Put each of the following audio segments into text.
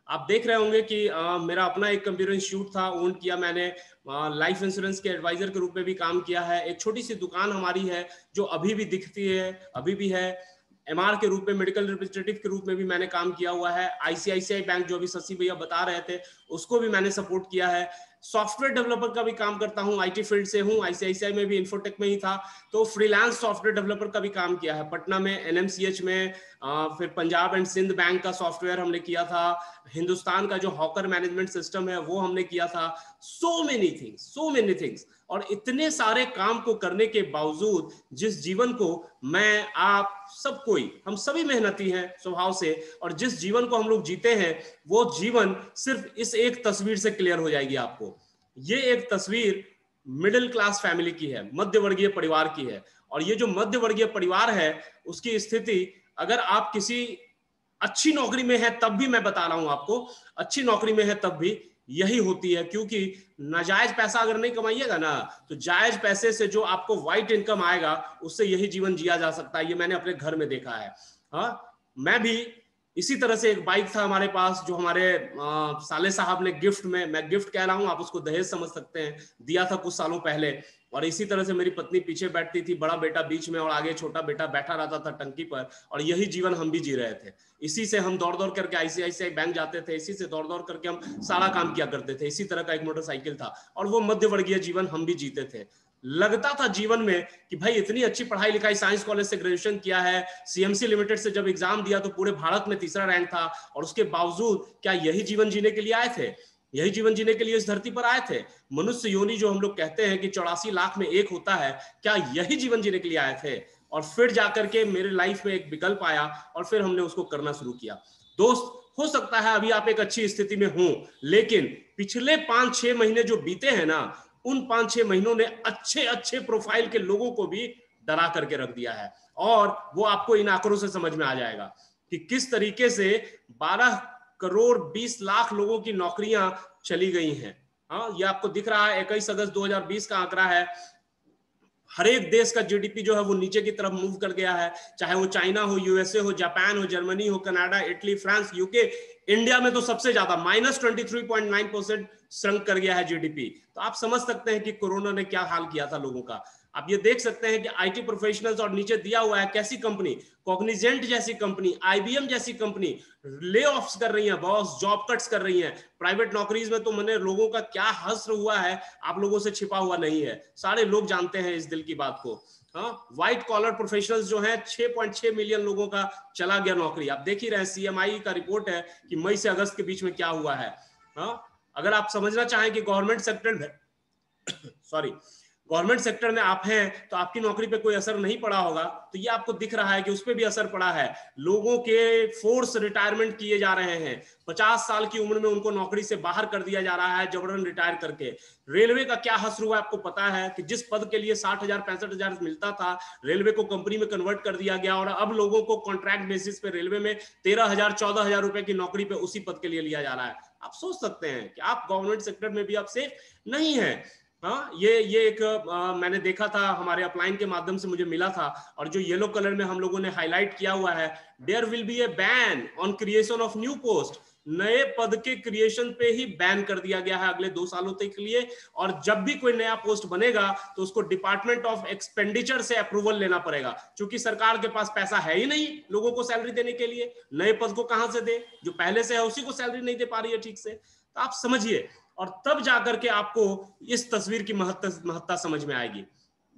आप देख रहे होंगे कि मेरा अपना एक कंप्यूटर इंस्टीट्यूट था, ओन किया मैंने। लाइफ इंश्योरेंस के एडवाइजर के रूप में भी काम किया है। एक छोटी सी दुकान हमारी है जो अभी भी दिखती है, अभी भी है। एमआर के रूप में, मेडिकल रिप्रेजेंटेटिव के रूप में भी मैंने काम किया हुआ है। आईसीआईसीआई बैंक, जो अभी शशि भैया बता रहे थे, उसको भी मैंने सपोर्ट किया है। सॉफ्टवेयर डेवलपर का भी काम करता हूँ, आईटी फील्ड से हूँ, आईसीआईसीआई में भी इन्फोटेक में ही था। तो फ्रीलांस सॉफ्टवेयर डेवलपर का भी काम किया है पटना में, एनएमसीएच में। फिर पंजाब एंड सिंध बैंक का सॉफ्टवेयर हमने किया था। हिंदुस्तान का जो हॉकर मैनेजमेंट सिस्टम है वो हमने किया था। So many things, so many things. और इतने सारे काम को करने के बावजूद जिस जीवन को मैं, आप सब कोई, हम सभी मेहनती हैं स्वभाव से, और जिस जीवन को हम लोग जीते हैं वो जीवन सिर्फ इस एक तस्वीर से क्लियर हो जाएगी आपको। ये एक तस्वीर मिडिल क्लास फैमिली की है, मध्य वर्गीय परिवार की है। और ये जो मध्य वर्गीय परिवार है उसकी स्थिति, अगर आप किसी अच्छी नौकरी में है तब भी, मैं बता रहा हूं आपको, अच्छी नौकरी में है तब भी यही होती है। क्योंकि नाजायज पैसा अगर नहीं कमाइएगा ना, तो जायज पैसे से जो आपको वाइट इनकम आएगा उससे यही जीवन जिया जा सकता है। ये मैंने अपने घर में देखा है। हाँ, मैं भी इसी तरह से, एक बाइक था हमारे पास जो हमारे साले साहब ने गिफ्ट में, मैं गिफ्ट कह रहा हूं, आप उसको दहेज समझ सकते हैं, दिया था कुछ सालों पहले। और इसी तरह से मेरी पत्नी पीछे बैठती थी, बड़ा बेटा बीच में, और आगे छोटा बेटा बैठा रहता था टंकी पर। और यही जीवन हम भी जी रहे थे। इसी से हम दौड़ दौड़ करके आईसीआईसीआई बैंक जाते थे, इसी से दौड़ दौड़ करके हम सारा काम किया करते थे। इसी तरह का एक मोटरसाइकिल था, और वो मध्य वर्गीय जीवन हम भी जीते थे। लगता था जीवन में कि भाई इतनी अच्छी पढ़ाई लिखाई, साइंस कॉलेज से ग्रेजुएशन किया है, सीएमसी लिमिटेड से जब एग्जाम दिया तो पूरे भारत में तीसरा रैंक था। और उसके बावजूद क्या यही जीवन जीने के लिए आए थे? यही जीवन जीने के लिए इस धरती पर आए थे? मनुष्य योनि जो हम लोग कहते हैं कि 84 लाख में एक होता है, क्या यही जीवन जीने के लिए आए थे? और फिर जाकर के मेरे लाइफ में एक विकल्प आया और फिर हमने उसको करना शुरू किया। दोस्त, हो सकता है अभी आप एक अच्छी स्थिति में हो, लेकिन पिछले 5-6 महीने जो बीते हैं ना, उन 5-6 महीनों ने अच्छे अच्छे प्रोफाइल के लोगों को भी डरा करके रख दिया है। और वो आपको इन आंकड़ों से समझ में आ जाएगा कि किस तरीके से 12 करोड़ 20 लाख लोगों की नौकरियां चली गई हैं। हाँ, ये आपको दिख रहा है, 21 अगस्त 2020 का आंकड़ा है। हर एक देश का जीडीपी जो है वो नीचे की तरफ मूव कर गया है, चाहे वो चाइना हो, यूएसए हो, जापान हो, जर्मनी हो, Canada, Italy, France, UK. India में तो सबसे ज्यादा -23.9% श्रंक कर गया है जीडीपी। तो आप समझ सकते हैं कि कोरोना ने क्या हाल किया था लोगों का। आप ये देख सकते हैं कि आईटी प्रोफेशनल्स, और नीचे दिया हुआ है कैसी कंपनी, कॉग्निजेंट जैसी कंपनी, आईबीएम जैसी कंपनी ले ऑफ्स कर रही है, बॉस जॉब कट्स कर रही है। प्राइवेट नौकरीज में तो मैंने लोगों का क्या हश्र हुआ है, आप लोगों से छिपा हुआ नहीं है, सारे लोग जानते हैं इस दिल की बात को। हाँ, व्हाइट कॉलर प्रोफेशनल्स जो हैं, 6.6 मिलियन लोगों का चला गया नौकरी। आप देख ही रहे हैं, सीएमआई का रिपोर्ट है कि मई से अगस्त के बीच में क्या हुआ है। हाँ, अगर आप समझना चाहें कि गवर्नमेंट सेक्टर में सॉरी, गवर्नमेंट सेक्टर में आप हैं तो आपकी नौकरी पे कोई असर नहीं पड़ा होगा, तो ये आपको दिख रहा है कि उस पर भी असर पड़ा है। लोगों के फोर्स रिटायरमेंट किए जा रहे हैं, 50 साल की उम्र में उनको नौकरी से बाहर कर दिया जा रहा है, जबरन रिटायर करके। रेलवे का क्या हश्र हुआ आपको पता है कि जिस पद के लिए 60,000 65,000 मिलता था, रेलवे को कंपनी में कन्वर्ट कर दिया गया, और अब लोगों को कॉन्ट्रैक्ट बेसिस पे रेलवे में 13,000 14,000 रुपए की नौकरी पे उसी पद के लिए लिया जा रहा है। आप सोच सकते हैं कि आप गवर्नमेंट सेक्टर में भी आप सेफ नहीं है। हाँ, ये एक मैंने देखा था, हमारे अपलाइन के माध्यम से मुझे मिला था, और जो येलो कलर में हम लोगों ने हाईलाइट किया हुआ है, there will be a ban on creation of new post. नए पद के क्रिएशन पे ही बैन कर दिया गया है अगले 2 सालों तक के लिए। और जब भी कोई नया पोस्ट बनेगा तो उसको डिपार्टमेंट ऑफ एक्सपेंडिचर से अप्रूवल लेना पड़ेगा, क्योंकि सरकार के पास पैसा है ही नहीं लोगों को सैलरी देने के लिए। नए पद को कहां से दे, जो पहले से है उसी को सैलरी नहीं दे पा रही है ठीक से। तो आप समझिए, और तब जाकर के आपको इस तस्वीर की महत्ता समझ में आएगी।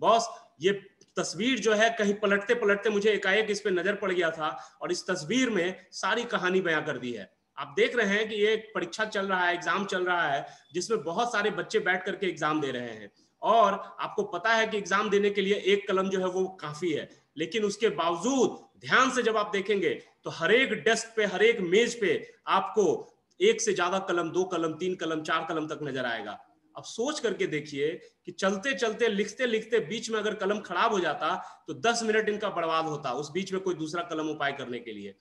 बॉस, ये तस्वीर जो है, कहीं पलटते पलटते मुझे एकाएक इस पे नजर पड़ गया था, और इस तस्वीर में सारी कहानी बयां कर दी है। आप देख रहे हैं कि ये एक परीक्षा चल रहा है, एग्जाम चल रहा है, जिसमें बहुत सारे बच्चे बैठ करके एग्जाम दे रहे हैं। और आपको पता है कि एग्जाम देने के लिए एक कलम जो है वो काफी है, लेकिन उसके बावजूद ध्यान से जब आप देखेंगे तो हर एक डेस्क पे, हर एक मेज पे आपको एक से ज्यादा कलम, 2 कलम, 3 कलम, 4 कलम तक नजर आएगा। अब सोच करके देखिए कि चलते चलते, लिखते लिखते बीच में अगर कलम खराब हो जाता तो 10 मिनट इनका बर्बाद होता, उस बीच में कोई दूसरा कलम उपाय करने के लिए।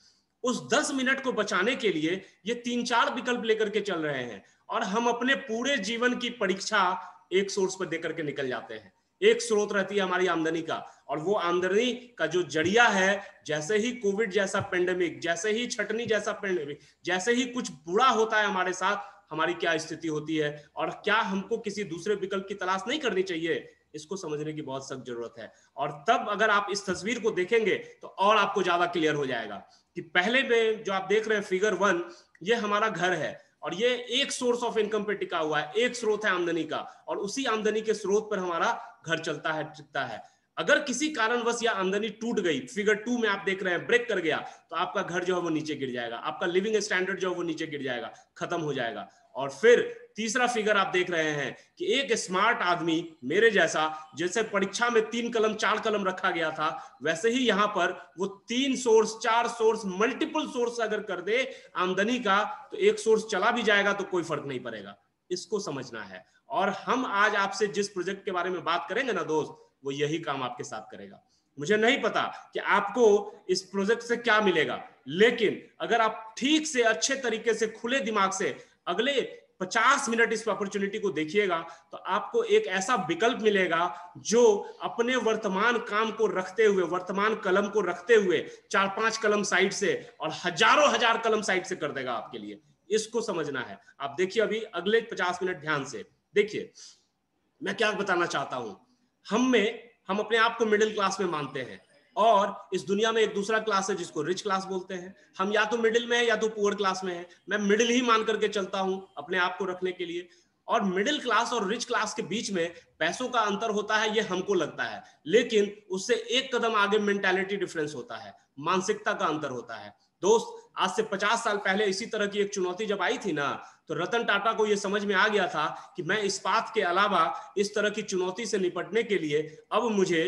उस 10 मिनट को बचाने के लिए ये 3-4 विकल्प लेकर के चल रहे हैं, और हम अपने पूरे जीवन की परीक्षा एक सोर्स पर देकर के निकल जाते हैं। एक स्रोत रहती है हमारी आमदनी का, और वो आमदनी का जो जरिया है, जैसे ही कोविड जैसा पेंडेमिक, जैसे ही छटनी जैसा पेंडेमिक, जैसे ही कुछ बुरा होता है हमारे साथ, हमारी क्या स्थिति होती है और क्या हमको किसी दूसरे विकल्प की तलाश नहीं करनी चाहिए, इसको समझने की बहुत सख्त जरूरत है। और तब अगर आप इस तस्वीर को देखेंगे तो और आपको ज्यादा क्लियर हो जाएगा कि पहले में जो आप देख रहे हैं फिगर 1, ये हमारा घर है और ये एक सोर्स ऑफ इनकम पे टिका हुआ है, एक स्रोत है आमदनी का, और उसी आमदनी के स्रोत पर हमारा घर चलता है, टिकता है। अगर किसी कारणवश यह आमदनी टूट गई, फिगर 2 में आप देख रहे हैं, ब्रेक कर गया, तो आपका घर जो है वो नीचे गिर जाएगा, आपका लिविंग स्टैंडर्ड जो है वो नीचे गिर जाएगा, खत्म हो जाएगा। और फिर तीसरा फिगर आप देख रहे हैं कि एक स्मार्ट आदमी मेरे जैसा, जैसे परीक्षा में 3 कलम 4 कलम रखा गया था, वैसे ही यहां पर वो 3 सोर्स 4 सोर्स मल्टीपल सोर्स अगर कर दे आमदनी का, तो एक सोर्स चला भी जाएगा तो कोई फर्क नहीं पड़ेगा। इसको समझना है। और हम आज आपसे जिस प्रोजेक्ट के बारे में बात करेंगे ना दोस्त, वो यही काम आपके साथ करेगा। मुझे नहीं पता कि आपको इस प्रोजेक्ट से क्या मिलेगा, लेकिन अगर आप ठीक से अच्छे तरीके से खुले दिमाग से अगले 50 मिनट इस अपॉर्चुनिटी को देखिएगा, तो आपको एक ऐसा विकल्प मिलेगा जो अपने वर्तमान काम को रखते हुए, वर्तमान कलम को रखते हुए 4-5 कलम साइड से और हजारों हजार कलम साइड से कर देगा आपके लिए। इसको समझना है। आप देखिए अभी अगले 50 मिनट ध्यान से देखिए, मैं क्या बताना चाहता हूं। हम अपने आप को मिडिल क्लास में मानते हैं, और इस दुनिया में एक दूसरा क्लास है जिसको रिच क्लास बोलते हैं। हम या तो मिडिल में है या तो पुअर क्लास में है। मैं मिडिल ही मान करके चलता हूं अपने आप को रखने के लिए। और मिडिल क्लास और रिच क्लास के बीच में पैसों का अंतर होता है, ये हमको लगता है, लेकिन उससे एक कदम आगे मेंटालिटी डिफरेंस होता है, मानसिकता का अंतर होता है। दोस्त, आज से 50 साल पहले इसी तरह की एक चुनौती जब आई थी ना, तो रतन टाटा को यह समझ में आ गया था कि मैं इस्पात के अलावा इस तरह की चुनौती से निपटने के लिए अब मुझे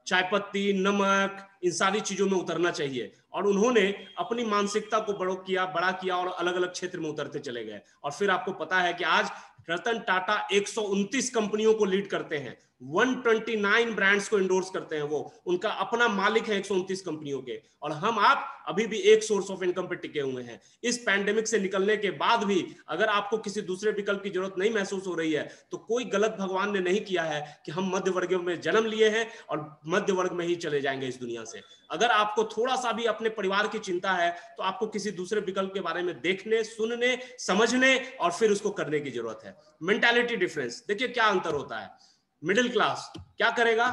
चाय पत्ती, नमक, इन सारी चीजों में उतरना चाहिए। और उन्होंने अपनी मानसिकता को बड़ा किया और अलग अलग क्षेत्र में उतरते चले गए। और फिर आपको पता है कि आज रतन टाटा 129 कंपनियों को लीड करते हैं, 129 ब्रांड्स को इंडोर्स करते हैं, वो उनका अपना मालिक है 129 कंपनियों के। और हम आप अभी भी एक सोर्स ऑफ इनकम पे टिके हुए हैं। इस पैंडेमिक से निकलने के बाद भी अगर आपको किसी दूसरे विकल्प की जरूरत नहीं महसूस हो रही है, तो कोई गलत भगवान ने नहीं किया है कि हम मध्य वर्ग में जन्म लिए हैं और मध्य वर्ग में ही चले जाएंगे इस दुनिया से। अगर आपको थोड़ा सा भी अपने परिवार की चिंता है, तो आपको किसी दूसरे विकल्प के बारे में देखने, सुनने, समझने और फिर उसको करने की जरूरत है। मेंटालिटी डिफरेंस देखिए क्या अंतर होता है। मिडिल क्लास क्या करेगा,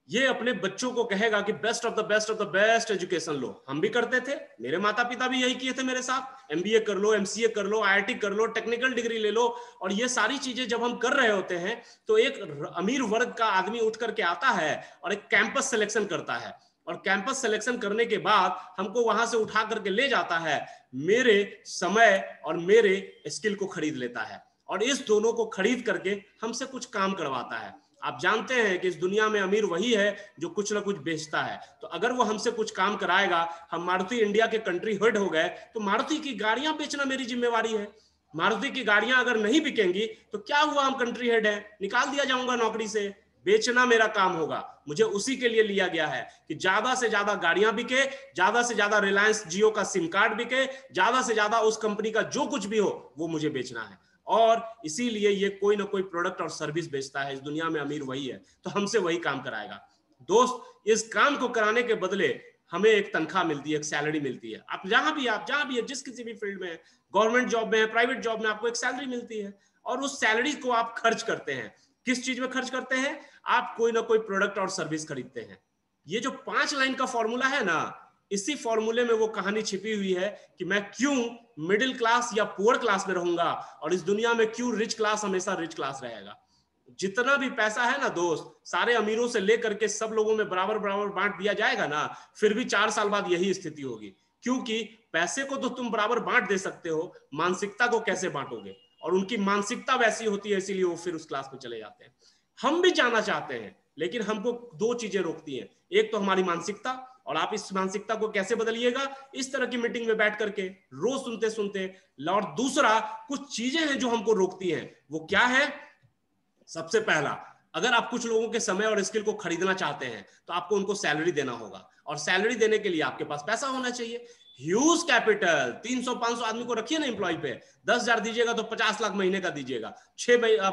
ये अपने बच्चों को कहेगा कि best of the best education लो। हम भी करते थे, मेरे माता पिता भी यही किए थे मेरे साथ। एमबीए कर लो, एमसीए कर लो, आईआईटी कर लो, टेक्निकल डिग्री ले लो। और ये सारी चीजें जब हम कर रहे होते हैं, तो एक अमीर वर्ग का आदमी उठ करके आता है और एक कैंपस सिलेक्शन करता है, और कैंपस सिलेक्शन करने के बाद हमको वहां से उठा करके ले जाता है, मेरे समय और मेरे स्किल को खरीद लेता है, और इस दोनों को खरीद करके हमसे कुछ काम करवाता है। आप जानते हैं कि इस दुनिया में अमीर वही है जो कुछ ना कुछ बेचता है। तो अगर वो हमसे कुछ काम कराएगा, हम मारुति इंडिया के कंट्री हेड हो गए, तो मारुति की गाड़ियां बेचना मेरी जिम्मेवारी है। मारुति की गाड़ियां अगर नहीं बिकेंगी तो क्या हुआ, हम कंट्री हेड है, निकाल दिया जाऊंगा नौकरी से। बेचना मेरा काम होगा, मुझे उसी के लिए लिया गया है कि ज्यादा से ज्यादा गाड़ियां बिके, ज्यादा से ज्यादा रिलायंस जियो का सिम कार्ड बिके, ज्यादा से ज्यादा उस कंपनी का जो कुछ भी हो वो मुझे बेचना है। और इसीलिए ये कोई ना कोई प्रोडक्ट और सर्विस बेचता है। इस दुनिया में अमीर वही है, तो हमसे वही काम कराएगा। दोस्त, इस काम को कराने के बदले हमें एक तनख्वाह मिलती है, एक सैलरी मिलती है। आप जहां भी है, जिस किसी भी फील्ड में है, गवर्नमेंट जॉब में है, प्राइवेट जॉब में, आपको एक सैलरी मिलती है, और उस सैलरी को आप खर्च करते हैं। किस चीज में खर्च करते हैं? आप कोई ना कोई प्रोडक्ट और सर्विस खरीदते हैं। ये जो 5 लाइन का फॉर्मूला है ना, इसी फॉर्मूले में वो कहानी छिपी हुई है कि मैं क्यों मिडिल क्लास या पुअर क्लास में रहूंगा, और इस दुनिया में क्यों रिच क्लास हमेशा रिच क्लास रहेगा। जितना भी पैसा है ना दोस्त, सारे अमीरों से लेकर के सब लोगों में बराबर बराबर बांट दिया जाएगा ना, फिर भी 4 साल बाद यही स्थिति होगी। क्योंकि पैसे को तो तुम बराबर बांट दे सकते हो, मानसिकता को कैसे बांटोगे? और उनकी मानसिकता वैसी होती है, इसीलिए वो फिर उस क्लास में चले जाते हैं। हम भी जाना चाहते हैं, लेकिन हमको 2 चीजें रोकती हैं। एक तो हमारी मानसिकता, और आप इस मानसिकता को कैसे बदलिएगा? इस तरह की मीटिंग में बैठ करके रोज सुनते सुनते। और दूसरा, कुछ चीजें हैं जो हमको रोकती हैं। वो क्या है? सबसे पहला, अगर आप कुछ लोगों के समय और स्किल को खरीदना चाहते हैं, तो आपको उनको सैलरी देना होगा, और सैलरी देने के लिए आपके पास पैसा होना चाहिए। ह्यूज कैपिटल, 300-500 आदमी को रखिए ना एम्प्लॉय पे, 10,000 दीजिएगा तो 50 लाख महीने का दीजिएगा,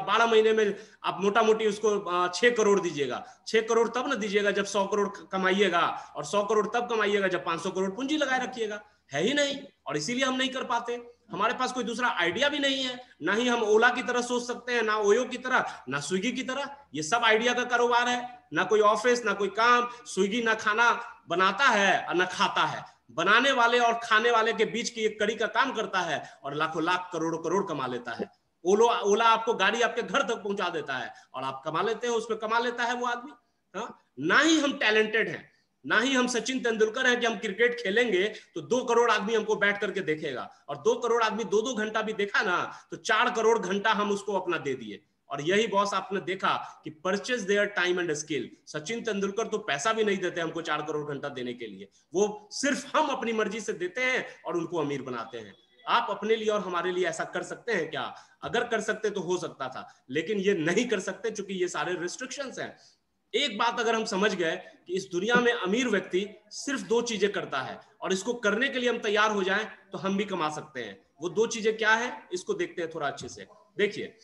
12 महीने में आप मोटा मोटी उसको 6 करोड़ दीजिएगा। 6 करोड़ तब ना दीजिएगा जब 100 करोड़ कमाइएगा, और 100 करोड़ तब कमाइएगा जब 500 करोड़ पूंजी लगाए रखिएगा। है ही नहीं, और इसीलिए हम नहीं कर पाते। हमारे पास कोई दूसरा आइडिया भी नहीं है, ना ही हम ओला की तरह सोच सकते हैं, ना ओयो की तरह, ना स्विगी की तरह। ये सब आइडिया का कारोबार है, ना कोई ऑफिस, ना कोई काम। स्विगी ना खाना बनाता है और ना खाता है, बनाने वाले और खाने वाले के बीच की एक कड़ी का काम करता है, और लाखों लाख करोड़ों करोड़ कमा लेता है। ओला आपको गाड़ी आपके घर तक पहुंचा देता है, और आप कमा लेते हैं, उसमें कमा लेता है वो आदमी। हाँ? ना ही हम टैलेंटेड हैं, ना ही हम सचिन तेंदुलकर हैं कि हम क्रिकेट खेलेंगे तो 2 करोड़ आदमी हमको बैठ करके देखेगा, और 2 करोड़ आदमी 2-2 घंटा भी देखा ना तो 4 करोड़ घंटा हम उसको अपना दे दिए। और यही बॉस आपने देखा कि purchase their time and skill. Sachin Tendulkar तो पैसा भी नहीं देते हमको 4 करोड़ घंटा देने के लिए, वो सिर्फ हम अपनी मर्जी से देते हैं और उनको अमीर बनाते हैं। आप अपने लिए और हमारे लिए ऐसा कर सकते हैं क्या? अगर कर सकते तो हो सकता था, लेकिन ये नहीं कर सकते क्योंकि ये सारे रिस्ट्रिक्शंस हैं। एक बात अगर हम समझ गए कि इस दुनिया में अमीर व्यक्ति सिर्फ 2 चीजें करता है, और इसको करने के लिए हम तैयार हो जाएं तो हम भी कमा सकते हैं। वो 2 चीजें क्या है, इसको देखते हैं थोड़ा अच्छे से। देखिए,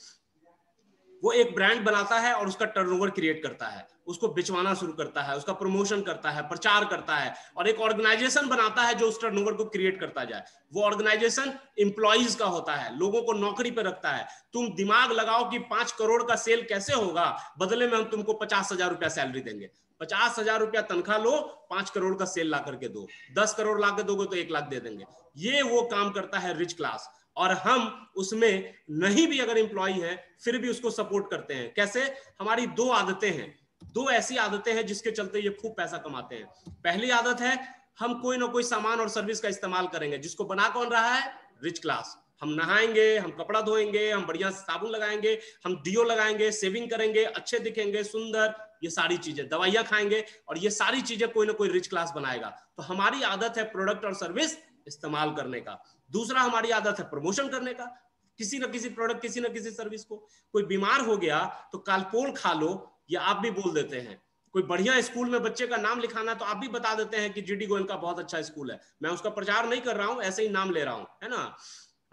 वो एक ब्रांड बनाता है और उसका टर्नओवर क्रिएट करता है, उसको बिचवाना शुरू करता है, उसका प्रमोशन करता है, प्रचार करता है, और एक ऑर्गेनाइजेशन बनाता है जो उस टर्नओवर को क्रिएट करता जाए। वो ऑर्गेनाइजेशन एम्प्लॉइज का होता है, लोगों को नौकरी पर रखता है। तुम दिमाग लगाओ कि 5 करोड़ का सेल कैसे होगा, बदले में हम तुमको 50,000 रुपया सैलरी देंगे। 50,000 रुपया तनख्वाह लो, 5 करोड़ का सेल ला करके दो, 10 करोड़ ला के दोगे तो 1 लाख दे देंगे। ये वो काम करता है रिच क्लास, और हम उसमें नहीं भी अगर एम्प्लॉय है फिर भी उसको सपोर्ट करते हैं। कैसे? हमारी 2 आदतें हैं, 2 ऐसी आदतें हैं जिसके चलते ये खूब पैसा कमाते हैं। पहली आदत है, हम कोई ना कोई सामान और सर्विस का इस्तेमाल करेंगे, जिसको बना कौन रहा है? Rich class. हम नहाएंगे, हम कपड़ा धोएंगे, हम बढ़िया साबुन लगाएंगे, हम डियो लगाएंगे, सेविंग करेंगे, अच्छे दिखेंगे, सुंदर, ये सारी चीजें, दवाइयां खाएंगे, और ये सारी चीजें कोई ना कोई रिच क्लास बनाएगा। तो हमारी आदत है प्रोडक्ट और सर्विस इस्तेमाल करने का। दूसरा हमारी आदत है प्रमोशन करने का, किसी ना किसी प्रोडक्ट, किसी ना किसी सर्विस को। कोई बीमार हो गया तो कालपोल खा लो, या आप भी बोल देते हैं। कोई बढ़िया स्कूल में बच्चे का नाम लिखाना तो आप भी बता देते हैं कि जीडी गोयनका बहुत अच्छा स्कूल है। मैं उसका प्रचार नहीं कर रहा हूं, ऐसे ही नाम ले रहा हूं, है ना।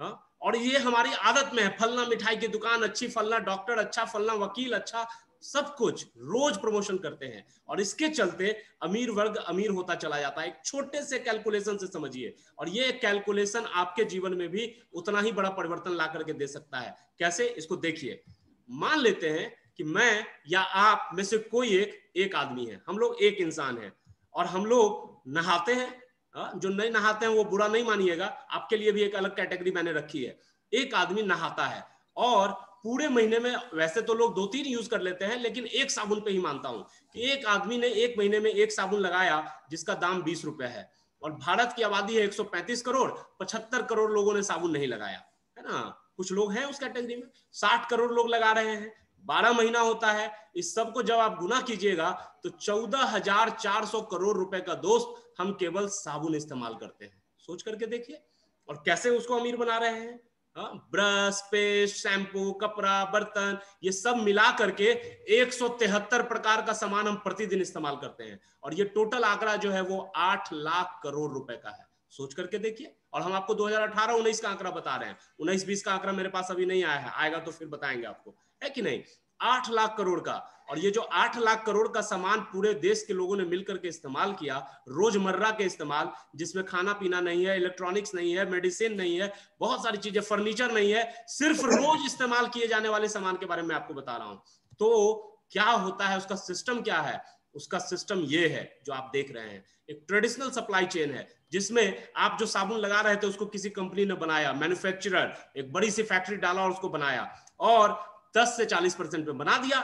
हाँ? और ये हमारी आदत में है, फलना मिठाई की दुकान अच्छी, फलना डॉक्टर अच्छा, फलना वकील अच्छा, सब कुछ रोज प्रमोशन करते हैं, और इसके चलते अमीर वर्ग अमीर होता चला जाता है। एक छोटे से कैलकुलेशन से समझिए, और ये कैलकुलेशन आपके जीवन में भी उतना ही बड़ा परिवर्तन ला करके दे सकता है। कैसे? इसको देखिए। मान लेते हैं कि मैं या आप में से कोई एक आदमी है, हम लोग एक इंसान है, और हम लोग नहाते हैं। जो नहीं नहाते हैं वो बुरा नहीं मानिएगा, आपके लिए भी एक अलग कैटेगरी मैंने रखी है। एक आदमी नहाता है, और पूरे महीने में वैसे तो लोग 2-3 यूज कर लेते हैं, लेकिन एक साबुन पे ही मानता हूं कि एक आदमी ने एक महीने में एक साबुन लगाया जिसका दाम 20 रुपए है, और भारत की आबादी है 135 करोड़, 75 करोड़ लोगों ने साबुन नहीं लगाया, है ना। कुछ लोग हैं उस कैटेगरी में, 60 करोड़ लोग लगा रहे हैं, 12 महीना होता है। इस सब को जब आप गुना कीजिएगा तो 14,400 करोड़ रुपए का दोस्त हम केवल साबुन इस्तेमाल करते हैं। सोच करके देखिए, और कैसे उसको अमीर बना रहे हैं। ब्रश, पेस्ट, शैम्पू, कपड़ा, बर्तन, ये सब मिला करके 173 प्रकार का सामान हम प्रतिदिन इस्तेमाल करते हैं, और ये टोटल आंकड़ा जो है वो 8 लाख करोड़ रुपए का है। सोच करके देखिए। और हम आपको 2018-19 का आंकड़ा बता रहे हैं, 19-20 का आंकड़ा मेरे पास अभी नहीं आया है, आएगा तो फिर बताएंगे आपको, है कि नहीं। 8 लाख करोड़ का, और ये जो 8 लाख करोड़ का सामान पूरे देश के लोगों ने मिलकर के इस्तेमाल किया, रोजमर्रा के इस्तेमाल, जिसमें खाना पीना नहीं है, इलेक्ट्रॉनिक्स नहीं है, मेडिसिन नहीं है, बहुत सारी चीजें, फर्नीचर नहीं है, सिर्फ रोज इस्तेमाल किए जाने वाले सामान के बारे में आपको बता रहा हूं। तो क्या होता है, उसका सिस्टम क्या है? उसका सिस्टम ये है जो आप देख रहे हैं। एक ट्रेडिशनल सप्लाई चेन है, जिसमें आप जो साबुन लगा रहे थे उसको किसी कंपनी ने बनाया, मैन्युफैक्चरर एक बड़ी सी फैक्ट्री डाला और उसको बनाया, और 10 से 40% में बना दिया।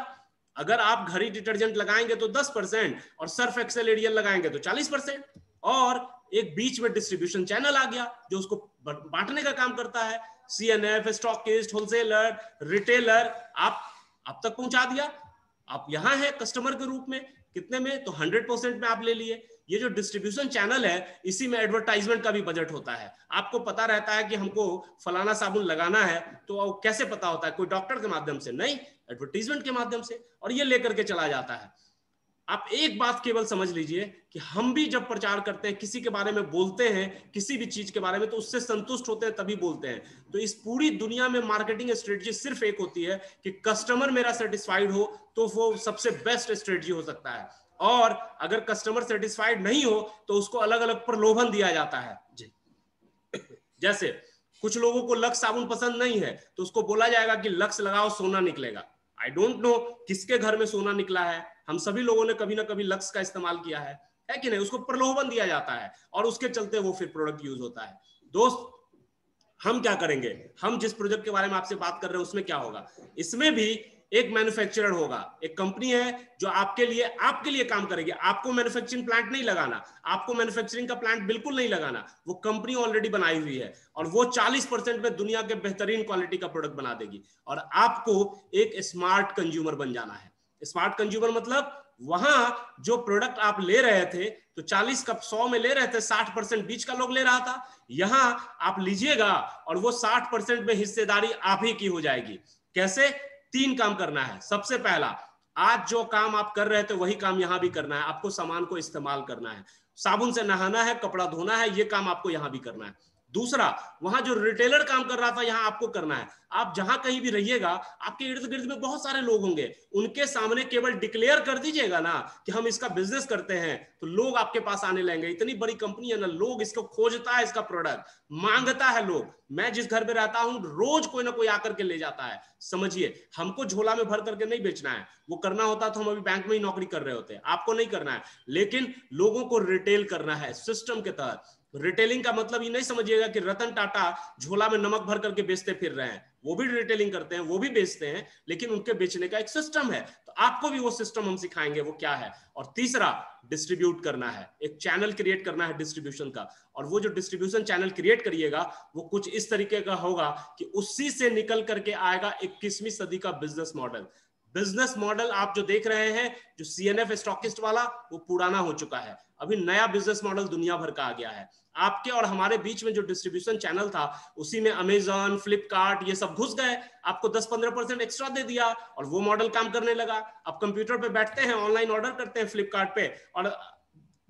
अगर आप घड़ी डिटर्जेंट लगाएंगे तो 10%, और सर्फ एक्सेल एरियल लगाएंगे तो 40%, और एक बीच में डिस्ट्रीब्यूशन चैनल आ गया जो उसको बांटने का काम करता है। सीएनएफ, स्टॉकिस्ट, होलसेलर, रिटेलर, आप तक पहुंचा दिया। आप यहां हैं कस्टमर के रूप में, कितने में? तो 100% में आप ले लिए। ये जो डिस्ट्रीब्यूशन चैनल है, इसी में एडवर्टाइजमेंट का भी बजट होता है। आपको पता रहता है कि हमको फलाना साबुन लगाना है, तो कैसे पता होता है? कोई डॉक्टर के माध्यम से नहीं, एडवर्टाइजमेंट के माध्यम से, और ये लेकर के चला जाता है। आप एक बात केवल समझ लीजिए कि हम भी जब प्रचार करते हैं, किसी के बारे में बोलते हैं, किसी भी चीज के बारे में, तो उससे संतुष्ट होते हैं तभी बोलते हैं। तो इस पूरी दुनिया में मार्केटिंग स्ट्रेटजी सिर्फ एक होती है कि कस्टमर मेरा सेटिस्फाइड हो तो वो सबसे बेस्ट स्ट्रेटजी हो सकता है। और अगर कस्टमर सेटिस्फाइड नहीं हो तो उसको अलग अलग प्रलोभन दिया जाता है। जी, जैसे कुछ लोगों को लक्स साबुन पसंद नहीं है तो उसको बोला जाएगा कि लक्स लगाओ सोना निकलेगा। आई डोंट नो किसके घर में सोना निकला है, हम सभी लोगों ने कभी ना कभी लक्स का इस्तेमाल किया है कि नहीं? उसको प्रलोभन दिया जाता है और उसके चलते वो फिर प्रोडक्ट यूज होता है। दोस्त, हम क्या करेंगे, हम जिस प्रोजेक्ट के बारे में आपसे बात कर रहे हैं उसमें क्या होगा, इसमें भी एक मैन्युफैक्चरर होगा, एक कंपनी है जो आपके लिए काम करेगी। आपको मैन्युफैक्चरिंग प्लांट नहीं लगाना, आपको मैन्युफैक्चरिंग का प्लांट बिल्कुल नहीं लगाना, वो कंपनी ऑलरेडी बनाई हुई है और वो 40% में दुनिया के बेहतरीन क्वालिटी का प्रोडक्ट बना देगी। और आपको एक स्मार्ट कंज्यूमर बन जाना है। स्मार्ट कंज्यूमर मतलब वहां जो प्रोडक्ट आप ले रहे थे तो 40 का 100 में ले रहे थे, 60% बीच का लोग ले रहा था, यहां आप लीजिएगा और वो 60% में हिस्सेदारी आप ही की हो जाएगी। कैसे? 3 काम करना है। सबसे पहला, आज जो काम आप कर रहे थे वही काम यहां भी करना है। आपको सामान को इस्तेमाल करना है, साबुन से नहाना है, कपड़ा धोना है, ये काम आपको यहां भी करना है। दूसरा, वहां जो रिटेलर काम कर रहा था यहां आपको करना है। आप जहां कहीं भी रहिएगा, आपके इर्द गिर्द में बहुत सारे लोग होंगे, उनके सामने केवल डिक्लेयर कर दीजिएगा ना कि हम इसका बिजनेस करते हैं, तो लोग आपके पास आने लगेंगे। इतनी बड़ी कंपनी है ना, लोग इसको खोजता है, इसका प्रोडक्ट मांगता है लोग। मैं जिस घर में रहता हूं रोज कोई ना कोई आकर के ले जाता है। समझिए, हमको झोला में भर करके नहीं बेचना है, वो करना होता तो हम अभी बैंक में ही नौकरी कर रहे होते। आपको नहीं करना है, लेकिन लोगों को रिटेल करना है सिस्टम के तहत। रिटेलिंग का मतलब ये नहीं समझिएगा कि रतन टाटा झोला में नमक भर करके बेचते फिर रहे हैं। वो भी रिटेलिंग करते हैं, वो भी बेचते हैं, लेकिन उनके बेचने का एक सिस्टम है। तो आपको भी वो सिस्टम हम सिखाएंगे, वो क्या है। और तीसरा, डिस्ट्रीब्यूट करना है, एक चैनल क्रिएट करना है डिस्ट्रीब्यूशन का। और वो जो डिस्ट्रीब्यूशन चैनल क्रिएट करिएगा वो कुछ इस तरीके का होगा कि उसी से निकल करके आएगा 21वीं सदी का बिजनेस मॉडल। बिजनेस मॉडल आप जो देख रहे हैं, जो सीएनएफ स्टॉकिस्ट वाला, वो पुराना हो चुका है। अभी नया बिजनेस मॉडल दुनिया भर का आ गया है। आपके और हमारे बीच में जो डिस्ट्रीब्यूशन चैनल था, उसी में अमेजन, फ्लिपकार्ट, ये सब घुस गए, आपको 10-15% एक्स्ट्रा दे दिया और वो मॉडल काम करने लगा। आप कंप्यूटर पे बैठते हैं, ऑनलाइन ऑर्डर करते हैं फ्लिपकार्ट पे, और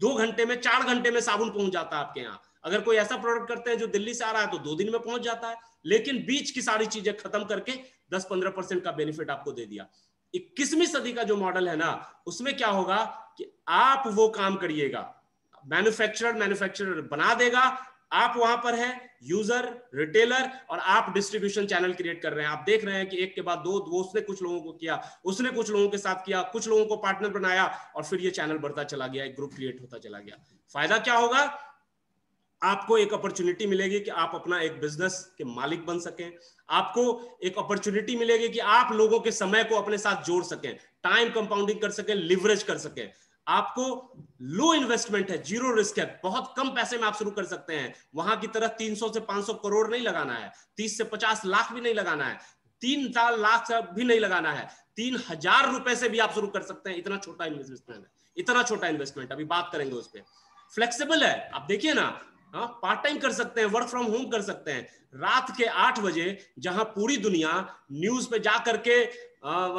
2 घंटे में, 4 घंटे में साबुन पहुंच जाता है आपके यहाँ। अगर कोई ऐसा प्रोडक्ट करते हैं जो दिल्ली से आ रहा है तो 2 दिन में पहुंच जाता है। लेकिन बीच की सारी चीजें खत्म करके 10-15% का बेनिफिट आपको दे दिया। 21वीं सदी का जो मॉडल है ना, उसमें क्या होगा कि आप वो काम करिएगा, मैन्युफैक्चरर बना देगा, आप वहां पर है यूजर, रिटेलर, और आप डिस्ट्रीब्यूशन चैनल क्रिएट कर रहे हैं। आप देख रहे हैं कि एक के बाद दो, वो उसने कुछ लोगों को किया, उसने कुछ लोगों के साथ किया, कुछ लोगों को पार्टनर बनाया, और फिर ये चैनल बढ़ता चला गया, एक ग्रुप क्रिएट होता चला गया। फायदा क्या होगा? आपको एक अपॉर्चुनिटी मिलेगी कि आप अपना एक बिजनेस के मालिक बन सकें। आपको एक अपॉर्चुनिटी मिलेगी कि आप लोगों के समय को अपने साथ जोड़ सकें, टाइम कंपाउंडिंग कर सकें, लिवरेज कर सकें। आपको लो इन्वेस्टमेंट है, जीरो रिस्क है, बहुत कम पैसे में आप शुरू कर सकते हैं। वहां की तरह 300 से 500 करोड़ नहीं लगाना है, 30 से 50 लाख भी नहीं लगाना है, 3 लाख भी नहीं लगाना है, 3000 रुपए से भी आप शुरू कर सकते हैं। इतना छोटा इन्वेस्टमेंट है, इतना छोटा इन्वेस्टमेंट, अभी बात करेंगे उस पर। फ्लेक्सिबल है, आप देखिए ना, हाँ, पार्ट टाइम कर सकते हैं, वर्क फ्रॉम होम कर सकते हैं। रात के 8 बजे जहां पूरी दुनिया न्यूज पे जा करके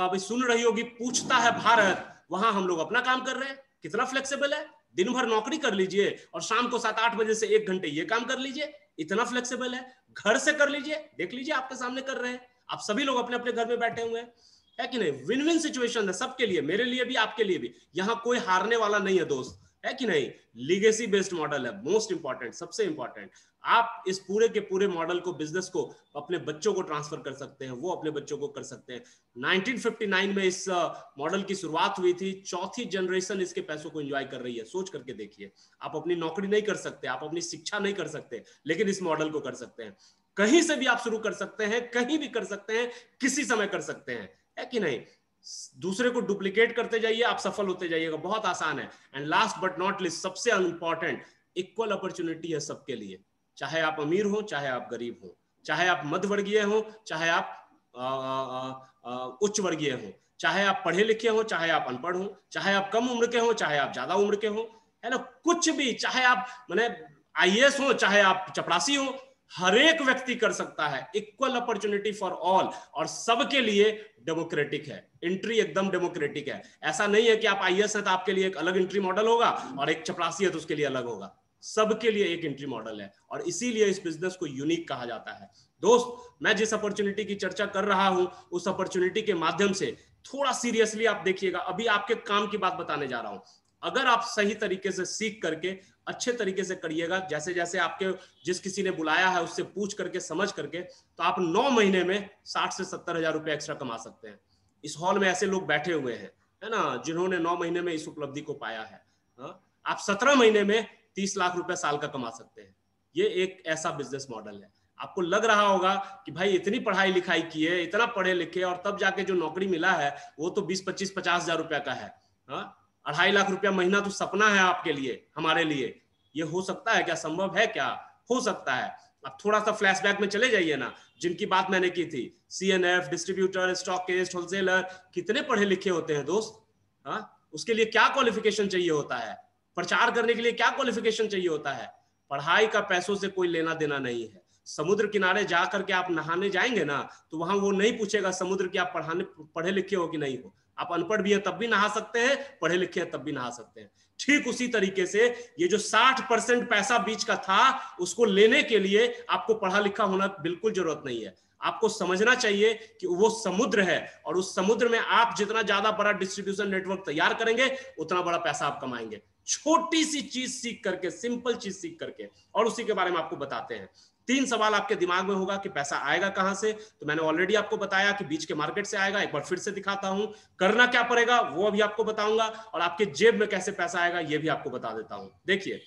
अभी सुन रही होगी, पूछता है भारत, वहां हम लोग अपना काम कर रहे हैं। कितना फ्लेक्सिबल है, दिन भर नौकरी कर लीजिए और शाम को 7-8 बजे से 1 घंटे ये काम कर लीजिए, इतना फ्लेक्सिबल है। घर से कर लीजिए, देख लीजिए आपके सामने कर रहे हैं, आप सभी लोग अपने अपने घर में बैठे हुए हैं, है कि नहीं? विन विन सिचुएशन है सबके लिए, मेरे लिए भी, आपके लिए भी। यहां कोई हारने वाला नहीं है दोस्त, है कि नहीं? लीगेसी बेस्ड मॉडल है, मोस्ट इंपॉर्टेंट, सबसे इंपॉर्टेंट। आप इस पूरे के पूरे मॉडल को, बिजनेस को अपने बच्चों को ट्रांसफर कर सकते हैं, वो अपने बच्चों को कर सकते हैं। 1959 में इस मॉडल की शुरुआत हुई थी, चौथी जनरेशन इसके पैसों को एंजॉय कर रही है। सोच करके देखिए, आप अपनी नौकरी नहीं कर सकते, आप अपनी शिक्षा नहीं कर सकते, लेकिन इस मॉडल को कर सकते हैं। कहीं से भी आप शुरू कर सकते हैं, कहीं भी कर सकते हैं, किसी समय कर सकते हैं, है कि नहीं? दूसरे को डुप्लीकेट करते जाइए, आप सफल होते जाइएगा, बहुत आसान है। And last but not list, सबसे इंपॉर्टेंट, इक्वल अपॉर्चुनिटी है सबके लिए, चाहे आप अमीर हो, चाहे आप गरीब हो, चाहे आप मध्यवर्गीय हो, चाहे आप उच्च वर्गीय हो, चाहे आप पढ़े लिखे हो, चाहे आप अनपढ़ हो, चाहे आप कम उम्र के हो, चाहे आप ज्यादा उम्र के हो, है ना? कुछ भी, चाहे आप माने आईएएस हो, चाहे आप चपरासी हो, हर एक व्यक्ति कर सकता है, इक्वल अपॉर्चुनिटी फॉर ऑल, और सबके लिए डेमोक्रेटिक है, एंट्री एकदम डेमोक्रेटिक है। ऐसा नहीं है कि आप आईएएस हैं तो आपके लिए एक अलग एंट्री मॉडल होगा और एक चपरासी है तो उसके लिए अलग होगा। सबके लिए एक एंट्री मॉडल है, और इसीलिए इस बिजनेस को यूनिक कहा जाता है। दोस्त, मैं जिस अपॉर्चुनिटी की चर्चा कर रहा हूं, उस अपॉर्चुनिटी के माध्यम से थोड़ा सीरियसली आप देखिएगा। अभी आपके काम की बात बताने जा रहा हूं। अगर आप सही तरीके से सीख करके अच्छे तरीके से करिएगा, जैसे जैसे आपके जिस किसी ने बुलाया है उससे पूछ करके समझ करके, तो आप 9 महीने में 60 से 70 हजार रुपए एक्स्ट्रा कमा सकते हैं। इस हॉल में ऐसे लोग बैठे हुए हैं, है ना, जिन्होंने 9 महीने में इस उपलब्धि को पाया है। आप 17 महीने में 30 लाख रुपए साल का कमा सकते हैं। ये एक ऐसा बिजनेस मॉडल है। आपको लग रहा होगा कि भाई इतनी पढ़ाई लिखाई की है, इतना पढ़े लिखे, और तब जाके जो नौकरी मिला है वो तो 20-25-50 हजार रुपया का है। 2.5 लाख रुपया महीना तो सपना है आपके लिए, हमारे लिए। ये हो सकता है क्या? संभव है क्या? हो सकता है। अब थोड़ा सा फ्लैशबैक में चले जाइए ना, जिनकी बात मैंने की थी, सीएनएफ, डिस्ट्रीब्यूटर, स्टॉकिस्ट, होलसेलर, कितने पढ़े लिखे होते हैं दोस्त? उसके लिए क्या क्वालिफिकेशन चाहिए होता है? प्रचार करने के लिए क्या क्वालिफिकेशन चाहिए होता है? पढ़ाई का पैसों से कोई लेना देना नहीं है। समुद्र किनारे जाकर के आप नहाने जाएंगे ना, तो वहां वो नहीं पूछेगा समुद्र की आप पढ़े लिखे हो कि नहीं हो। आप अनपढ़ भी हैं तब भी नहा सकते हैं, पढ़े लिखे हैं तब भी नहा सकते हैं। ठीक उसी तरीके से ये जो 60% पैसा बीच का था, उसको लेने के लिए आपको पढ़ा लिखा होना बिल्कुल जरूरत नहीं है। आपको समझना चाहिए कि वो समुद्र है, और उस समुद्र में आप जितना ज्यादा बड़ा डिस्ट्रीब्यूशन नेटवर्क तैयार करेंगे, उतना बड़ा पैसा आप कमाएंगे। छोटी सी चीज सीख करके, सिंपल चीज सीख करके, और उसी के बारे में आपको बताते हैं। 3 सवाल आपके दिमाग में होगा कि पैसा आएगा कहां से, तो मैंने ऑलरेडी आपको बताया कि बीच के मार्केट से आएगा। एक बार फिर से दिखाता हूं, करना क्या पड़ेगा वो अभी आपको बताऊंगा, और आपके जेब में कैसे पैसा आएगा ये भी आपको बता देता हूं। देखिए,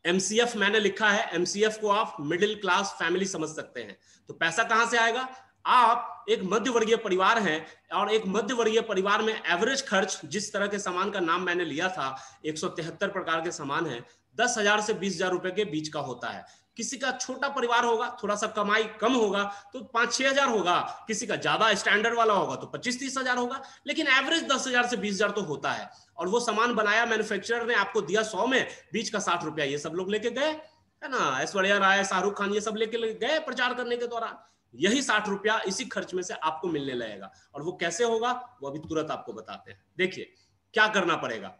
एमसीएफ मैंने लिखा है, एमसीएफ को आप मिडिल क्लास फैमिली समझ सकते हैं। तो पैसा कहां से आएगा? आप एक मध्यवर्गीय परिवार हैं, और एक मध्यवर्गीय परिवार में एवरेज खर्च, जिस तरह के सामान का नाम मैंने लिया था, 173 प्रकार के सामान है, 10,000 से 20,000 रुपए के बीच का होता है। किसी का छोटा परिवार होगा, थोड़ा सा कमाई कम होगा, तो 5-6 हजार होगा। किसी का ज्यादा स्टैंडर्ड वाला होगा तो 25-30 हजार होगा, लेकिन एवरेज 10,000 से 20,000 तो होता है। और वो सामान बनाया मैन्युफैक्चरर ने, आपको दिया 100 में, बीच का 60 रुपया ये सब लोग लेके गए, है ना। ऐश्वर्या राय, शाहरुख खान, ये सब लेके गए प्रचार करने के दौरान। यही 60 रुपया इसी खर्च में से आपको मिलने लगेगा। और वो कैसे होगा वो अभी तुरंत आपको बताते हैं। देखिए क्या करना पड़ेगा।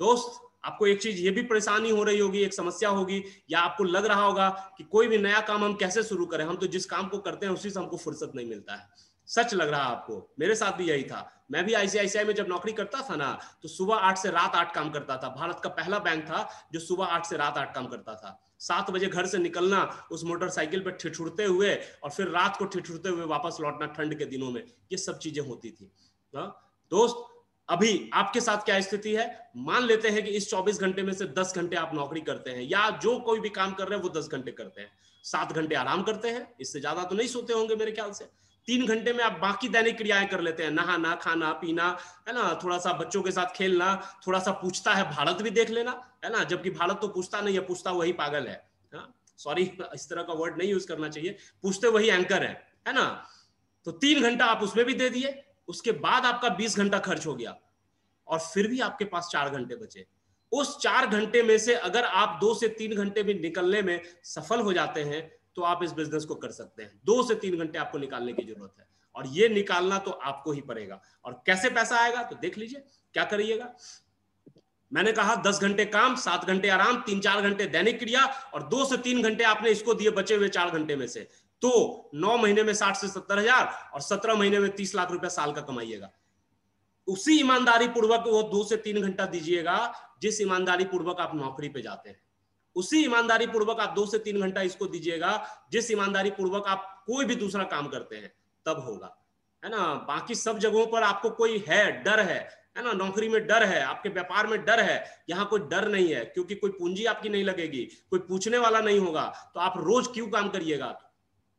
दोस्त, आपको एक चीज ये भी परेशानी हो रही होगी, एक समस्या होगी, या आपको लग रहा होगा कि कोई भी नया काम हम कैसे शुरू करें, हम तो जिस काम को करते हैं उसी से हमको फुर्सत नहीं मिलता है। सच लग रहा है आपको, मेरे साथ भी यही था। मैं भी आईसीआईसीआई में जब नौकरी करता था ना, तो सुबह 8 से रात 8 काम करता था। भारत का पहला बैंक था जो सुबह 8 से रात 8 काम करता था। 7 बजे घर से निकलना, उस मोटरसाइकिल पर ठिठुरते हुए, और फिर रात को ठिठुरते हुए वापस लौटना ठंड के दिनों में। ये सब चीजें होती थी। दोस्त, अभी आपके साथ क्या स्थिति है? मान लेते हैं कि इस 24 घंटे में से 10 घंटे आप नौकरी करते हैं, या जो कोई भी काम कर रहे हैं वो 10 घंटे करते हैं, 7 घंटे आराम करते हैं। इससे ज्यादा तो नहीं सोते होंगे मेरे ख्याल से। 3 घंटे में आप बाकी दैनिक क्रियाएं कर लेते हैं, नहाना, खाना पीना, है ना, थोड़ा सा बच्चों के साथ खेलना, थोड़ा सा पूछता है भारत भी देख लेना, है ना। जबकि भारत तो पूछता नहीं है, पूछता वही पागल है। सॉरी, इस तरह का वर्ड नहीं यूज करना चाहिए, पूछते वही एंकर है ना। तो 3 घंटा आप उसमें भी दे दिए, उसके बाद आपका 20 घंटा खर्च हो गया, और फिर भी आपके पास 4 घंटे बचे। उस 4 घंटे में से अगर आप 2 से 3 घंटे भी निकलने में सफल हो जाते हैं, तो आप इस बिजनेस को कर सकते हैं। 2 से 3 घंटे आपको निकालने की जरूरत है, और ये निकालना तो आपको ही पड़ेगा। और कैसे पैसा आएगा तो देख लीजिए, क्या करिएगा। मैंने कहा 10 घंटे काम, 7 घंटे आराम, 3-4 घंटे दैनिक क्रिया, और 2 से 3 घंटे आपने इसको दिए बचे हुए 4 घंटे में से, तो 9 महीने में 60 से 70 हजार, और 17 महीने में 30 लाख रुपया साल का कमाइएगा। उसी ईमानदारी पूर्वक वो 2 से 3 घंटा दीजिएगा जिस ईमानदारी पूर्वक आप नौकरी पे जाते हैं। उसी ईमानदारी पूर्वक आप 2 से 3 घंटा इसको दीजिएगा जिस ईमानदारी पूर्वक आप कोई भी दूसरा काम करते हैं, तब होगा, है ना। बाकी सब जगहों पर आपको कोई है, डर है ना। नौकरी में डर है, आपके व्यापार में डर है, यहाँ कोई डर नहीं है, क्योंकि कोई पूंजी आपकी नहीं लगेगी, कोई पूछने वाला नहीं होगा। तो आप रोज क्यों काम करिएगा?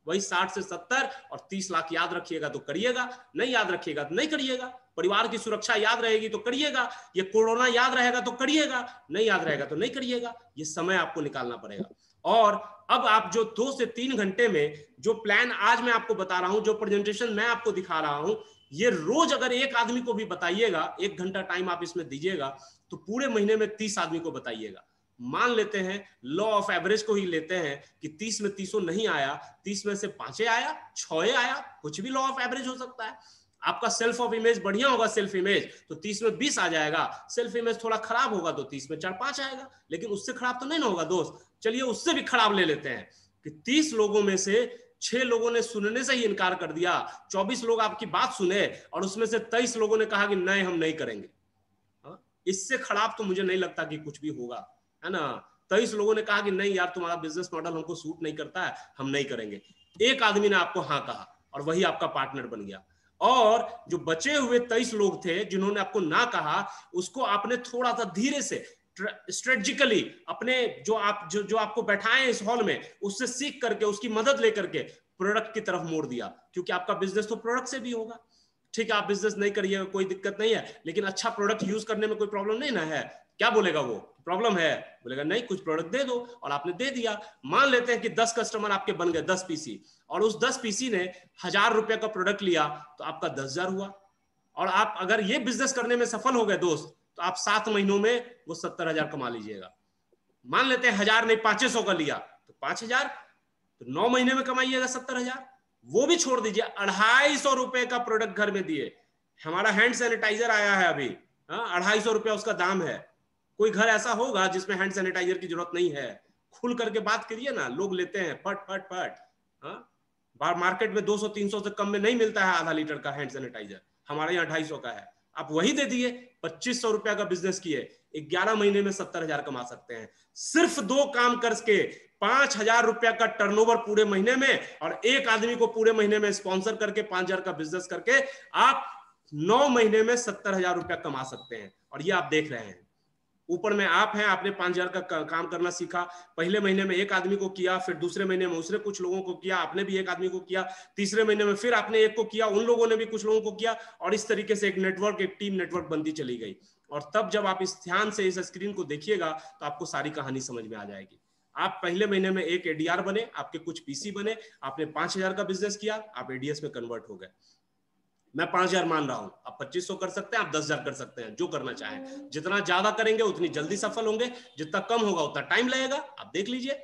वही 60 से 70 और 30 लाख याद रखिएगा तो करिएगा, नहीं याद रखिएगा तो नहीं करिएगा। परिवार की सुरक्षा याद रहेगी तो करिएगा, ये कोरोना याद रहेगा तो करिएगा, नहीं याद रहेगा तो नहीं करिएगा। ये समय आपको निकालना पड़ेगा। और अब आप जो 2 से 3 घंटे में जो प्लान आज मैं आपको बता रहा हूं, जो प्रेजेंटेशन मैं आपको दिखा रहा हूं, ये रोज अगर एक आदमी को भी बताइएगा, 1 घंटा टाइम आप इसमें दीजिएगा, तो पूरे महीने में 30 आदमी को बताइएगा। मान लेते हैं लॉ ऑफ एवरेज को ही लेते हैं कि 30 में 30 नहीं आया, 30 में से 5 आया, 6 आया, कुछ भी लॉ ऑफ एवरेज हो सकता है। आपका सेल्फ ऑफ इमेज बढ़िया होगा, सेल्फ इमेज तो 30 में 20 आ जाएगा, सेल्फ इमेज थोड़ा खराब होगा तो 30 में 4-5 आएगा, लेकिन उससे खराब तो नहीं ना होगा दोस्त। चलिए उससे भी खराब ले लेते हैं कि 30 लोगों में से 6 लोगों ने सुनने से ही इनकार कर दिया, 24 लोग आपकी बात सुने और उसमें से 23 लोगों ने कहा कि नहीं हम नहीं करेंगे। इससे खराब तो मुझे नहीं लगता कि कुछ भी होगा, है ना। 23 लोगों ने कहा कि नहीं यार तुम्हारा बिजनेस मॉडल हमको सूट नहीं करता है, हम नहीं करेंगे। एक आदमी ने आपको हाँ कहा और वही आपका पार्टनर बन गया। और जो बचे हुए 23 लोग थे जिन्होंने आपको ना कहा, उसको आपने थोड़ा सा धीरे से स्ट्रेटेजिकली अपने जो आपको बैठाए इस हॉल में, उससे सीख करके उसकी मदद लेकर के प्रोडक्ट की तरफ मोड़ दिया, क्योंकि आपका बिजनेस तो प्रोडक्ट से भी होगा। ठीक है आप बिजनेस नहीं करिए, कोई दिक्कत नहीं है, लेकिन अच्छा प्रोडक्ट यूज करने में कोई प्रॉब्लम नहीं ना है। क्या बोलेगा वो, प्रॉब्लम है? बोलेगा नहीं कुछ प्रोडक्ट दे दो, और आपने दे दिया। मान लेते हैं कि 10 कस्टमर आपके बन गए, 10 पीसी, और उस 10 पीसी ने 1000 रुपए का प्रोडक्ट लिया, तो आपका 10,000 हुआ। और आप अगर ये बिजनेस करने में सफल हो गए दोस्त, तो आप 7 महीनों में वो 70,000 कमा लीजिएगा। मान लेते हैं 1000 नहीं 500 का लिया, तो 5000, तो 9 महीने में कमाइएगा 70,000। वो भी छोड़ दीजिए, 250 रुपए का प्रोडक्ट घर में दिए। हमारा हैंड सैनिटाइजर आया है अभी, 250 रुपया उसका दाम है। कोई घर ऐसा होगा जिसमें हैंड सैनिटाइजर की जरूरत नहीं है? खुल करके बात करिए ना, लोग लेते हैं फट फट फट। मार्केट में 200-300 से कम में नहीं मिलता है आधा लीटर का हैंड सैनिटाइजर, हमारे यहाँ 250 का है। आप वही दे दिए, 2500 रुपया का बिजनेस किए, 11 महीने में 70,000 कमा सकते हैं। सिर्फ 2 काम करके 5,000 रुपया का टर्नओवर पूरे महीने में, और एक आदमी को पूरे महीने में स्पॉन्सर करके 5,000 का बिजनेस करके आप 9 महीने में 70,000 रुपया कमा सकते हैं। और ये आप देख रहे हैं, ऊपर में आप हैं, आपने 5,000 का काम करना सीखा। पहले महीने में एक आदमी को किया, फिर दूसरे महीने में उसने कुछ लोगों को किया, आपने भी एक आदमी को किया, तीसरे महीने में फिर आपने एक को किया, उन लोगों ने भी कुछ लोगों को किया, और इस तरीके से एक नेटवर्क, एक टीम नेटवर्क बनती चली गई। और तब जब आप इस ध्यान से इस स्क्रीन को देखिएगा तो आपको सारी कहानी समझ में आ जाएगी। आप पहले महीने में एक एडीआर बने, आपके कुछ पीसी बने, आपने 5,000 का बिजनेस किया, आप एडीएस में कन्वर्ट हो गए। मैं 5,000 मान रहा हूं, आप 2500 कर सकते हैं, आप 10,000 कर सकते हैं, जो करना चाहें। जितना ज्यादा करेंगे उतनी जल्दी सफल होंगे, जितना कम होगा उतना टाइम लगेगा। आप देख लीजिए,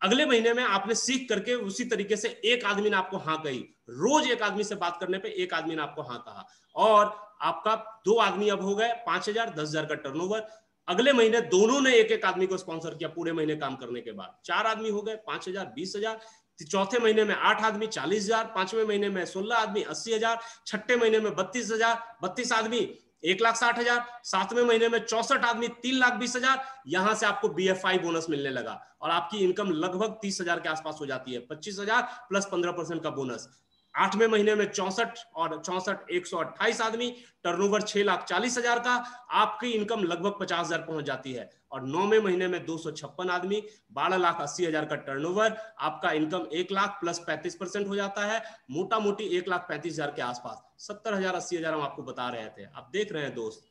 अगले महीने में आपने सीख करके उसी तरीके से एक आदमी ने आपको हाँ कही, रोज एक आदमी से बात करने पे एक आदमी ने आपको हाँ कहा, और आपका 2 आदमी अब हो गए, 5,000 10,000 का टर्नओवर। अगले महीने दोनों ने एक एक आदमी को स्पॉन्सर किया पूरे महीने काम करने के बाद, 4 आदमी हो गए, 5,000 20,000। चौथे महीने में 8 आदमी 40,000, 5वें महीने में 16 आदमी 80,000, छठे महीने में 32,000, 32 आदमी 1,60,000, 7वें महीने में 64 आदमी 3,20,000। यहां से आपको BFI बोनस मिलने लगा और आपकी इनकम लगभग 30,000 के आसपास हो जाती है, 25,000 प्लस 15% का बोनस। 8वें महीने में 64 और 64 128 आदमी, टर्नओवर 6,40,000 का, आपकी इनकम लगभग 50,000 पहुंच जाती है। और 9वें महीने में 256 आदमी, 12,80,000 का टर्नओवर, आपका इनकम 1 लाख प्लस 35% हो जाता है, मोटा मोटी 1,35,000 के आसपास। 70,000 80,000 हम आपको बता रहे थे। आप देख रहे हैं दोस्त,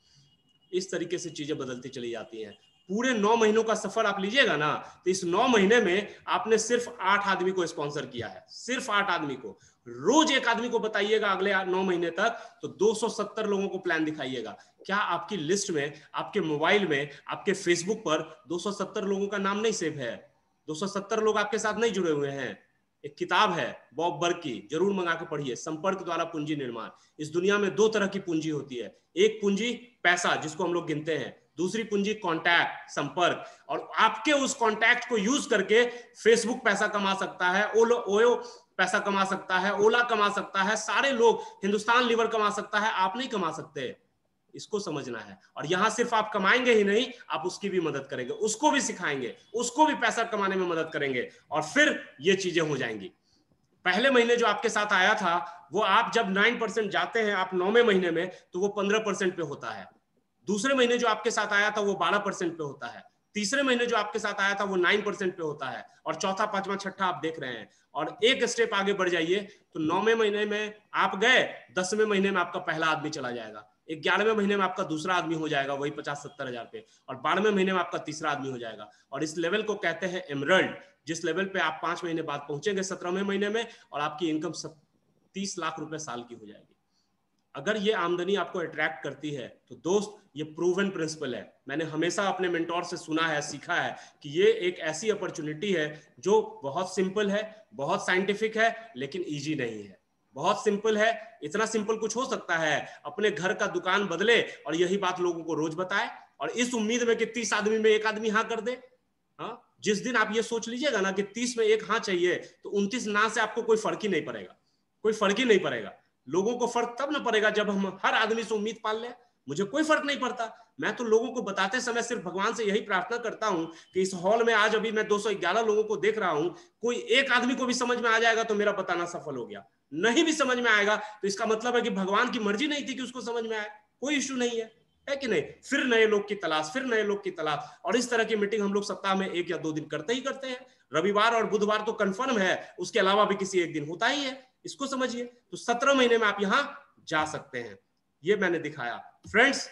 इस तरीके से चीजें बदलती चली जाती हैं। पूरे 9 महीनों का सफर आप लीजिएगा ना, तो इस 9 महीने में आपने सिर्फ 8 आदमी को स्पॉन्सर किया है, सिर्फ 8 आदमी को। रोज एक आदमी को बताइएगा अगले 9 महीने तक, तो 270 लोगों को प्लान दिखाइएगा। क्या आपकी लिस्ट में, आपके मोबाइल में, आपके फेसबुक पर 270 लोगों का नाम नहीं सेव है? 270 लोग आपके साथ नहीं जुड़े हुए हैं? एक किताब है बॉब बर्ग की, जरूर मंगा के पढ़िए, संपर्क द्वारा पूंजी निर्माण। इस दुनिया में 2 तरह की पूंजी होती है, एक पूंजी पैसा जिसको हम लोग गिनते हैं, दूसरी पूंजी कॉन्टैक्ट, संपर्क। और आपके उस कॉन्टैक्ट को यूज करके फेसबुक पैसा कमा सकता है, ओयो पैसा कमा सकता है, ओला कमा सकता है, सारे लोग, हिंदुस्तान लीवर कमा सकता है, आप नहीं कमा सकते। इसको समझना है। और यहां सिर्फ आप कमाएंगे ही नहीं, आप उसकी भी मदद करेंगे, उसको भी सिखाएंगे, उसको भी पैसा कमाने में मदद करेंगे, और फिर ये चीजें हो जाएंगी। पहले महीने जो आपके साथ आया था, वो आप जब 9% जाते हैं आप 9वें महीने में, तो वो 15% पे होता है। दूसरे महीने जो आपके साथ आया था वो 12% पे होता है। तीसरे महीने जो आपके साथ आया था वो 9% पे होता है। और चौथा, पांचवा, छठा आप देख रहे हैं। और एक स्टेप आगे बढ़ जाइए तो 9वें महीने में आप गए, 10वें महीने में आपका पहला आदमी चला जाएगा, 11वें महीने में आपका दूसरा आदमी हो जाएगा वही 50-70 हजार पे, और 12वें महीने में आपका तीसरा आदमी हो जाएगा। और इस लेवल को कहते हैं एमरल्ड, जिस लेवल पे आप 5 महीने बाद पहुंचेंगे 17वें महीने में, और आपकी इनकम 30 लाख रुपए साल की हो जाएगी। अगर ये आमदनी आपको अट्रैक्ट करती है तो दोस्त ये प्रूवन प्रिंसिपल है, मैंने हमेशा अपने मेंटोर से सुना है, सीखा है कि ये एक ऐसी अपॉर्चुनिटी है जो बहुत सिंपल है, बहुत साइंटिफिक है, लेकिन इजी नहीं है। बहुत सिंपल है, इतना सिंपल कुछ हो सकता है, अपने घर का दुकान बदले और यही बात लोगों को रोज बताए, और इस उम्मीद में कि 30 आदमी में एक आदमी हाँ कर दे। हाँ, जिस दिन आप ये सोच लीजिएगा ना कि 30 में एक हाँ चाहिए, तो 29 ना से आपको कोई फर्क ही नहीं पड़ेगा, कोई फर्क ही नहीं पड़ेगा। लोगों को फर्क तब ना पड़ेगा जब हम हर आदमी से उम्मीद पाल लें। मुझे कोई फर्क नहीं पड़ता, मैं तो लोगों को बताते समय सिर्फ भगवान से यही प्रार्थना करता हूं कि इस हॉल में आज अभी मैं 211 लोगों को देख रहा हूं, कोई एक आदमी को भी समझ में आ जाएगा तो मेरा बताना सफल हो गया। नहीं भी समझ में आएगा तो इसका मतलब है कि भगवान की मर्जी नहीं थी कि उसको समझ में आए, कोई इश्यू नहीं है कि नहीं। फिर नए लोग की तलाश, फिर नए लोग की तलाश, और इस तरह की मीटिंग हम लोग सप्ताह में 1 या 2 दिन करते ही करते हैं। रविवार और बुधवार तो कंफर्म है, उसके अलावा भी किसी एक दिन होता ही है, इसको समझिए। तो 17 महीने में आप यहां जा सकते हैं, ये मैंने दिखाया। फ्रेंड्स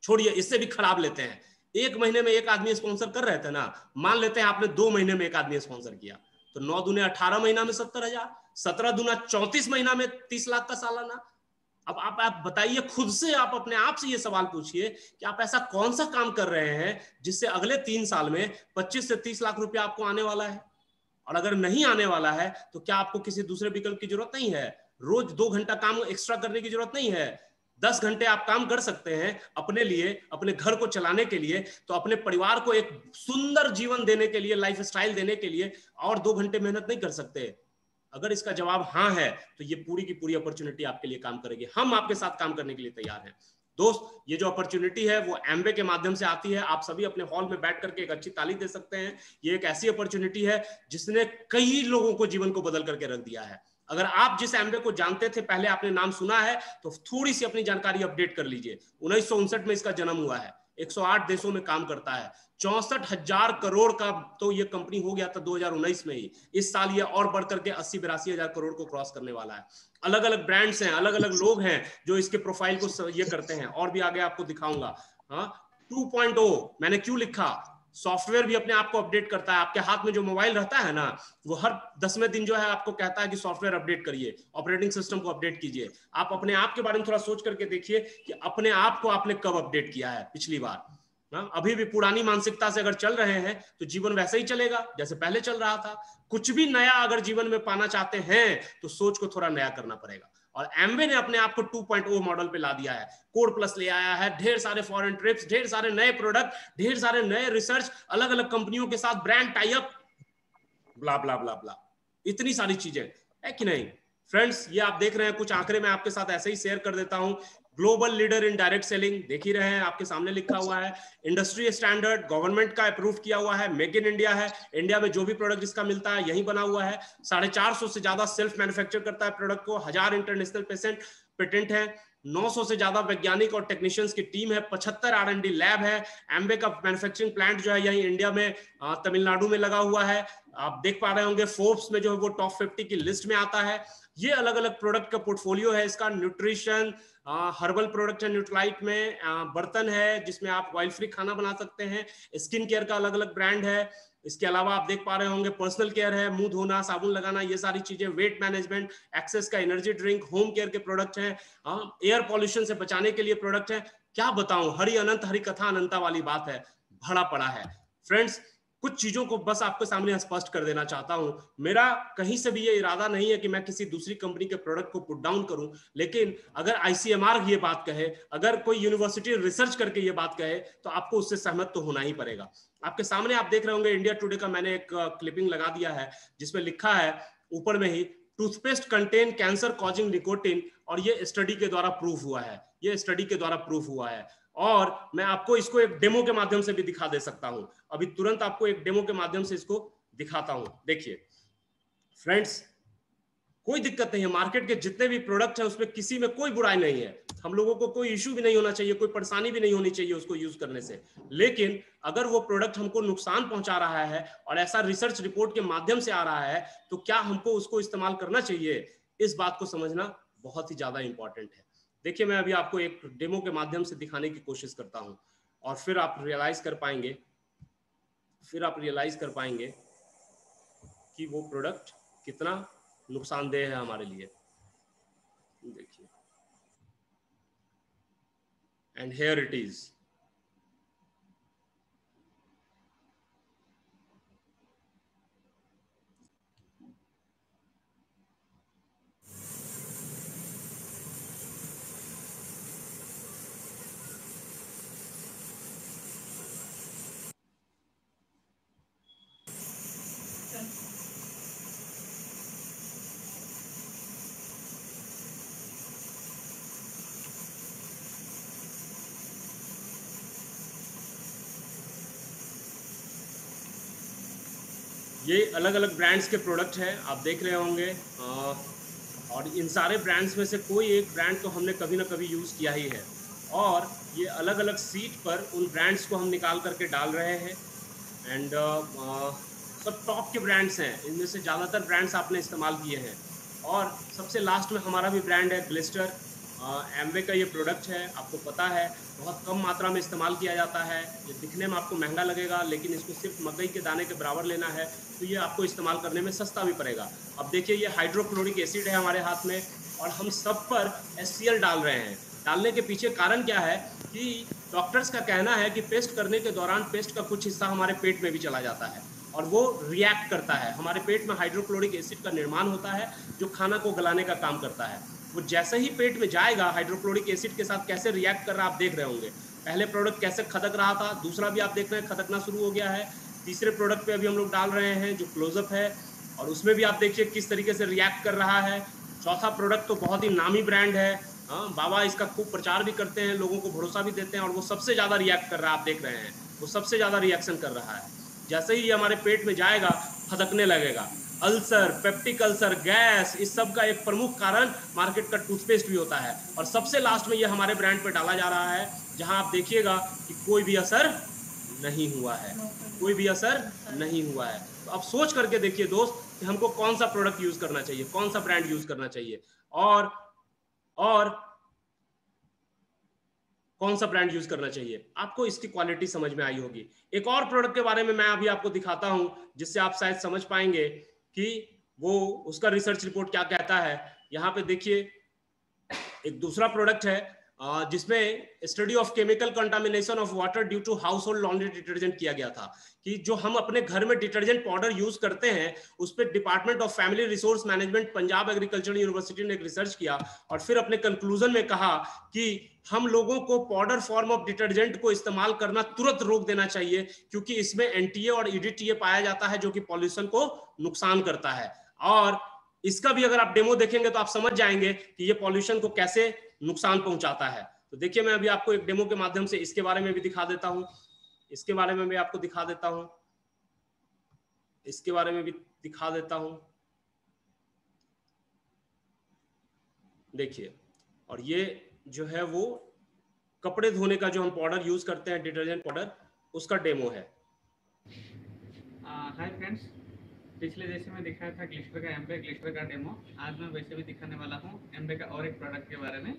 छोड़िए, इससे भी खराब लेते हैं, 1 महीने में एक आदमी स्पॉन्सर कर रहे थे ना, मान लेते हैं आपने 2 महीने में एक आदमी स्पॉन्सर किया, तो 9 दूने 18 महीना में 70,000, 17 दूना 34 महीना में 30 लाख का सालाना। अब आप बताइए खुद से, आप अपने आप से ये सवाल पूछिए कि आप ऐसा कौन सा काम कर रहे हैं जिससे अगले 3 साल में 25 से 30 लाख रुपया आपको आने वाला है। और अगर नहीं आने वाला है तो क्या आपको किसी दूसरे विकल्प की जरूरत नहीं है, रोज 2 घंटा काम एक्स्ट्रा करने की जरूरत नहीं है, 10 घंटे आप काम कर सकते हैं अपने लिए, अपने घर को चलाने के लिए, तो अपने परिवार को एक सुंदर जीवन देने के लिए, लाइफ स्टाइल देने के लिए और 2 घंटे मेहनत नहीं कर सकते। अगर इसका जवाब हाँ है तो ये पूरी की पूरी अपॉर्चुनिटी आपके लिए काम करेगी, हम आपके साथ काम करने के लिए तैयार हैं। दोस्त, ये जो अपॉर्चुनिटी है वो एमवे के माध्यम से आती है, आप सभी अपने हॉल में बैठ करके एक अच्छी ताली दे सकते हैं। ये एक ऐसी अपॉर्चुनिटी है जिसने कई लोगों को जीवन को बदल करके रख दिया है। अगर आप जिस एमवे को जानते थे, पहले आपने नाम सुना है, तो थोड़ी सी अपनी जानकारी अपडेट कर लीजिए। 1959 में इसका जन्म हुआ है, 108 देशों में काम करता है, 64,000 करोड़ का तो ये कंपनी हो गया था 2019 में ही। इस साल ये और बढ़ करके 80-82 हजार करोड़ को क्रॉस करने वाला है। अलग अलग ब्रांड्स हैं, अलग अलग लोग हैं जो इसके प्रोफाइल को ये करते हैं, और भी आगे आपको दिखाऊंगा। हाँ, 2.0 मैंने क्यों लिखा, सॉफ्टवेयर भी अपने आप को अपडेट करता है। आपके हाथ में जो मोबाइल रहता है ना, वो हर 10वें दिन जो है आपको कहता है कि सॉफ्टवेयर अपडेट करिए, ऑपरेटिंग सिस्टम को अपडेट कीजिए। आप अपने आप के बारे में थोड़ा सोच करके देखिए कि अपने आप को आपने कब अपडेट किया है पिछली बार। अभी भी पुरानी मानसिकता से अगर चल रहे हैं तो जीवन वैसे ही चलेगा जैसे पहले चल रहा था। कुछ भी नया अगर जीवन में पाना चाहते हैं तो सोच को थोड़ा नया करना पड़ेगा, और एमवे ने अपने आप को 2.0 मॉडल पे ला दिया है। कोड प्लस ले आया है, ढेर सारे फॉरेन ट्रिप्स, ढेर सारे नए प्रोडक्ट, ढेर सारे नए रिसर्च, अलग अलग कंपनियों के साथ ब्रांड टाई अप, ब्ला ब्ला ब्ला ब्ला, इतनी सारी चीजें है कि नहीं। फ्रेंड्स, ये आप देख रहे हैं, कुछ आंकड़े मैं आपके साथ ऐसे ही शेयर कर देता हूं। Global leader in direct selling देख ही रहे हैं, आपके सामने लिखा हुआ है। इंडस्ट्री स्टैंडर्ड गवर्नमेंट का अप्रूव किया हुआ है, मेक इन इंडिया है, इंडिया में जो भी प्रोडक्ट इसका मिलता है यही बना हुआ है। 450 से ज्यादा सेल्फ मैन्युफैक्चर करता है प्रोडक्ट को, 1000 इंटरनेशनल पेटेंट है, 900 से ज्यादा वैज्ञानिक और टेक्नीशियंस की टीम है, 75 R&D लैब है। एमवे का मैन्युफैक्चरिंग प्लांट जो है यही इंडिया में तमिलनाडु में लगा हुआ है। आप देख पा रहे होंगे फोर्ब्स में जो है वो टॉप 50 की लिस्ट में आता है। ये अलग अलग प्रोडक्ट का पोर्टफोलियो है इसका, न्यूट्रिशन, हर्बल प्रोडक्ट है, न्यूट्राइट में बर्तन है जिसमें आप ऑयल फ्री खाना बना सकते हैं, स्किन केयर का अलग अलग ब्रांड है। इसके अलावा आप देख पा रहे होंगे पर्सनल केयर है, मुंह धोना, साबुन लगाना, ये सारी चीजें, वेट मैनेजमेंट, एक्सेस का एनर्जी ड्रिंक, होम केयर के प्रोडक्ट हैं, एयर पॉल्यूशन से बचाने के लिए प्रोडक्ट है। क्या बताऊं, हरि अनंत हरि कथा अनंता वाली बात है, भरा पड़ा है। फ्रेंड्स, कुछ चीजों को बस आपके सामने स्पष्ट कर देना चाहता हूं। मेरा कहीं से भी ये इरादा नहीं है कि मैं किसी दूसरी कंपनी के प्रोडक्ट को पुट डाउन करूं, लेकिन अगर आईसीएमआर ये बात कहे, अगर कोई यूनिवर्सिटी रिसर्च करके ये बात कहे, तो आपको उससे सहमत तो होना ही पड़ेगा। आपके सामने आप देख रहे होंगे इंडिया टुडे का मैंने एक क्लिपिंग लगा दिया है जिसमें लिखा है ऊपर में ही, toothpaste contain cancer causing nicotine, और ये स्टडी के द्वारा प्रूफ हुआ है, ये स्टडी के द्वारा प्रूफ हुआ है। और मैं आपको इसको एक डेमो के माध्यम से भी दिखा दे सकता हूं, अभी तुरंत आपको एक डेमो के माध्यम से इसको दिखाता हूं। देखिए फ्रेंड्स, कोई दिक्कत नहीं है, मार्केट के जितने भी प्रोडक्ट हैं उसमें किसी में कोई बुराई नहीं है, हम लोगों को कोई इश्यू भी नहीं होना चाहिए, कोई परेशानी भी नहीं होनी चाहिए उसको यूज करने से। लेकिन अगर वो प्रोडक्ट हमको नुकसान पहुंचा रहा है और ऐसा रिसर्च रिपोर्ट के माध्यम से आ रहा है, तो क्या हमको उसको इस्तेमाल करना चाहिए, इस बात को समझना बहुत ही ज्यादा इंपॉर्टेंट है। देखिए, मैं अभी आपको एक डेमो के माध्यम से दिखाने की कोशिश करता हूं, और फिर आप रियलाइज कर पाएंगे, कि वो प्रोडक्ट कितना नुकसानदेह है हमारे लिए। देखिए, and here it is. ये अलग अलग ब्रांड्स के प्रोडक्ट हैं, आप देख रहे होंगे। और इन सारे ब्रांड्स में से कोई एक ब्रांड तो हमने कभी ना कभी यूज़ किया ही है, और ये अलग अलग सीट पर उन ब्रांड्स को हम निकाल करके डाल रहे हैं। एंड सब टॉप के ब्रांड्स हैं, इनमें से ज़्यादातर ब्रांड्स आपने इस्तेमाल किए हैं। और सबसे लास्ट में हमारा भी ब्रांड है ग्लिस्टर, एमवे का ये प्रोडक्ट है, आपको पता है बहुत कम मात्रा में इस्तेमाल किया जाता है। ये दिखने में आपको महंगा लगेगा, लेकिन इसको सिर्फ मकई के दाने के बराबर लेना है तो ये आपको इस्तेमाल करने में सस्ता भी पड़ेगा। अब देखिए ये हाइड्रोक्लोरिक एसिड है हमारे हाथ में, और हम सब पर HCl डाल रहे हैं। डालने के पीछे कारण क्या है कि डॉक्टर्स का कहना है कि पेस्ट करने के दौरान पेस्ट का कुछ हिस्सा हमारे पेट में भी चला जाता है और वो रिएक्ट करता है। हमारे पेट में हाइड्रोक्लोरिक एसिड का निर्माण होता है जो खाना को गलाने का काम करता है। वो जैसे ही पेट में जाएगा, हाइड्रोक्लोरिक एसिड के साथ कैसे रिएक्ट कर रहा है आप देख रहे होंगे। पहले प्रोडक्ट कैसे खदक रहा था, दूसरा भी आप देख रहे हैं खदकना शुरू हो गया है। तीसरे प्रोडक्ट पे अभी हम लोग डाल रहे हैं जो क्लोजअप है, और उसमें भी आप देखिए किस तरीके से रिएक्ट कर रहा है। चौथा प्रोडक्ट तो बहुत ही नामी ब्रांड है, हाँ, बाबा इसका खूब प्रचार भी करते हैं, लोगों को भरोसा भी देते हैं, और वो सबसे ज़्यादा रिएक्ट कर रहा है। आप देख रहे हैं वो सबसे ज़्यादा रिएक्शन कर रहा है। जैसे ही ये हमारे पेट में जाएगा फदकने लगेगा। अल्सर, पेप्टिक अल्सर, गैस, इस सब का एक प्रमुख कारण मार्केट का टूथपेस्ट भी होता है। और सबसे लास्ट में ये हमारे ब्रांड पे डाला जा रहा है, जहां आप देखिएगा कि कोई भी असर नहीं हुआ है, कोई भी असर नहीं हुआ है। तो अब सोच करके देखिए दोस्त कि हमको कौन सा प्रोडक्ट यूज करना चाहिए, कौन सा ब्रांड यूज करना चाहिए, और कौन सा ब्रांड यूज करना चाहिए। आपको इसकी क्वालिटी समझ में आई होगी। एक और प्रोडक्ट के बारे में मैं अभी आपको दिखाता हूं, जिससे आप शायद समझ पाएंगे कि वो उसका रिसर्च रिपोर्ट क्या कहता है। यहाँ पे देखिए एक दूसरा प्रोडक्ट है जिसमें study of chemical contamination of water due to household laundry detergent किया गया था, कि जो हम अपने घर में डिटर्जेंट पाउडर यूज करते हैं उस पर department of family resource management Punjab agricultural university ने एक रिसर्च किया और फिर अपने कंक्लूजन में कहा कि हम लोगों को पाउडर फॉर्म ऑफ डिटर्जेंट को इस्तेमाल करना तुरंत रोक देना चाहिए, क्योंकि इसमें एनटीए और ईडीटीए पाया जाता है जो कि पॉल्यूशन को नुकसान करता है। और इसका भी अगर आप डेमो देखेंगे तो आप समझ जाएंगे कि ये पॉल्यूशन को कैसे नुकसान पहुंचाता है। तो देखिए मैं अभी आपको एक डेमो के माध्यम से इसके बारे में भी दिखा देता हूं, इसके बारे में भी आपको दिखा देता हूं, इसके बारे में भी दिखा देता हूं। देखिए, और ये जो है वो कपड़े धोने का जो हम पाउडर यूज करते हैं, डिटर्जेंट पाउडर, उसका डेमो है। हाय फ्रेंड्स, पिछले जैसे मैं दिखाया था ग्लिस्टर का एम्बे ग्लिस्टर का डेमो, आज मैं वैसे भी दिखाने वाला हूँ एम्बे का और एक प्रोडक्ट के बारे में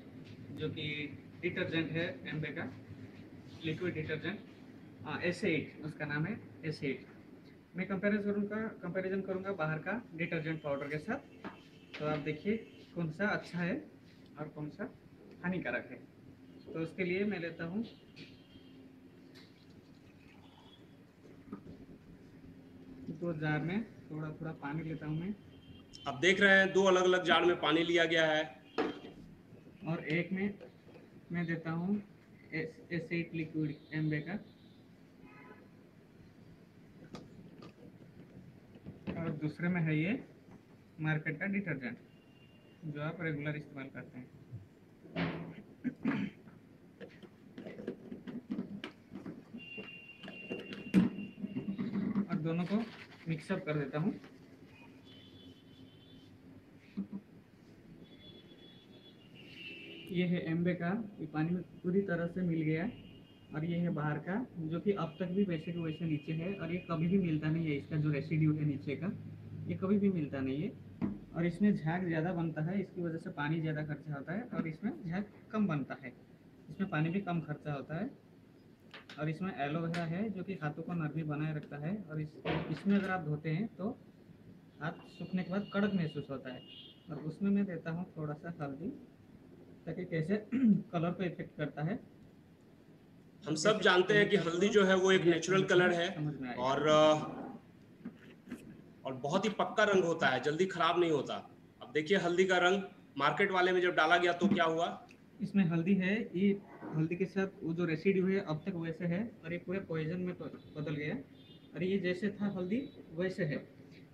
जो कि डिटर्जेंट है। एम्बे का लिक्विड डिटर्जेंट एस8 उसका नाम है, एस8। मैं कंपैरिजन करूँगा बाहर का डिटर्जेंट पाउडर के साथ। तो आप देखिए कौन सा अच्छा है और कौन सा हानिकारक है। तो उसके लिए मैं लेता हूँ दो जार में थोड़ा थोड़ा पानी लेता हूँ मैं। आप देख रहे हैं दो अलग अलग जार में पानी लिया गया है, और एक में मैं देता हूँ एस8 लिक्विड एम्बे का, और दूसरे में है ये मार्केट का डिटर्जेंट जो आप रेगुलर इस्तेमाल करते हैं। और दोनों को मिक्सअप कर देता हूँ। ये है एम्बे का, ये पानी में पूरी तरह से मिल गया, और ये है बाहर का जो कि अब तक भी वैसे के वैसे नीचे है, और ये कभी भी मिलता नहीं है। इसका जो रेसिड्यू है नीचे का, ये कभी भी मिलता नहीं है। और इसमें झाग ज़्यादा बनता है, इसकी वजह से पानी ज़्यादा खर्चा होता है, और इसमें झाग कम बनता है, इसमें पानी भी कम खर्चा होता है। और इसमें एलोवेरा है जो कि हाथों को नरमी बनाए रखता है, और इसमें अगर आप धोते हैं तो हाथ सूखने के बाद कड़क महसूस होता है। और उसमें मैं देता हूँ थोड़ा सा हल्दी, ताकि कैसे कलर को इफेक्ट करता है हम सब कैसे जानते हैं कि केमिकल हल्दी को जो है वो एक रिएक्ट नेचुरल करते कलर हैं है समझ में आएगा। और बहुत ही पक्का रंग होता है, जल्दी खराब नहीं होता। अब देखिए हल्दी का रंग मार्केट वाले में जब डाला गया तो क्या हुआ। इसमें हल्दी है, ये हल्दी के साथ वो जो रेसिड्यू है अब तक वैसे है, और ये पूरे पॉइजन में बदल गया, और ये जैसे था हल्दी वैसे है।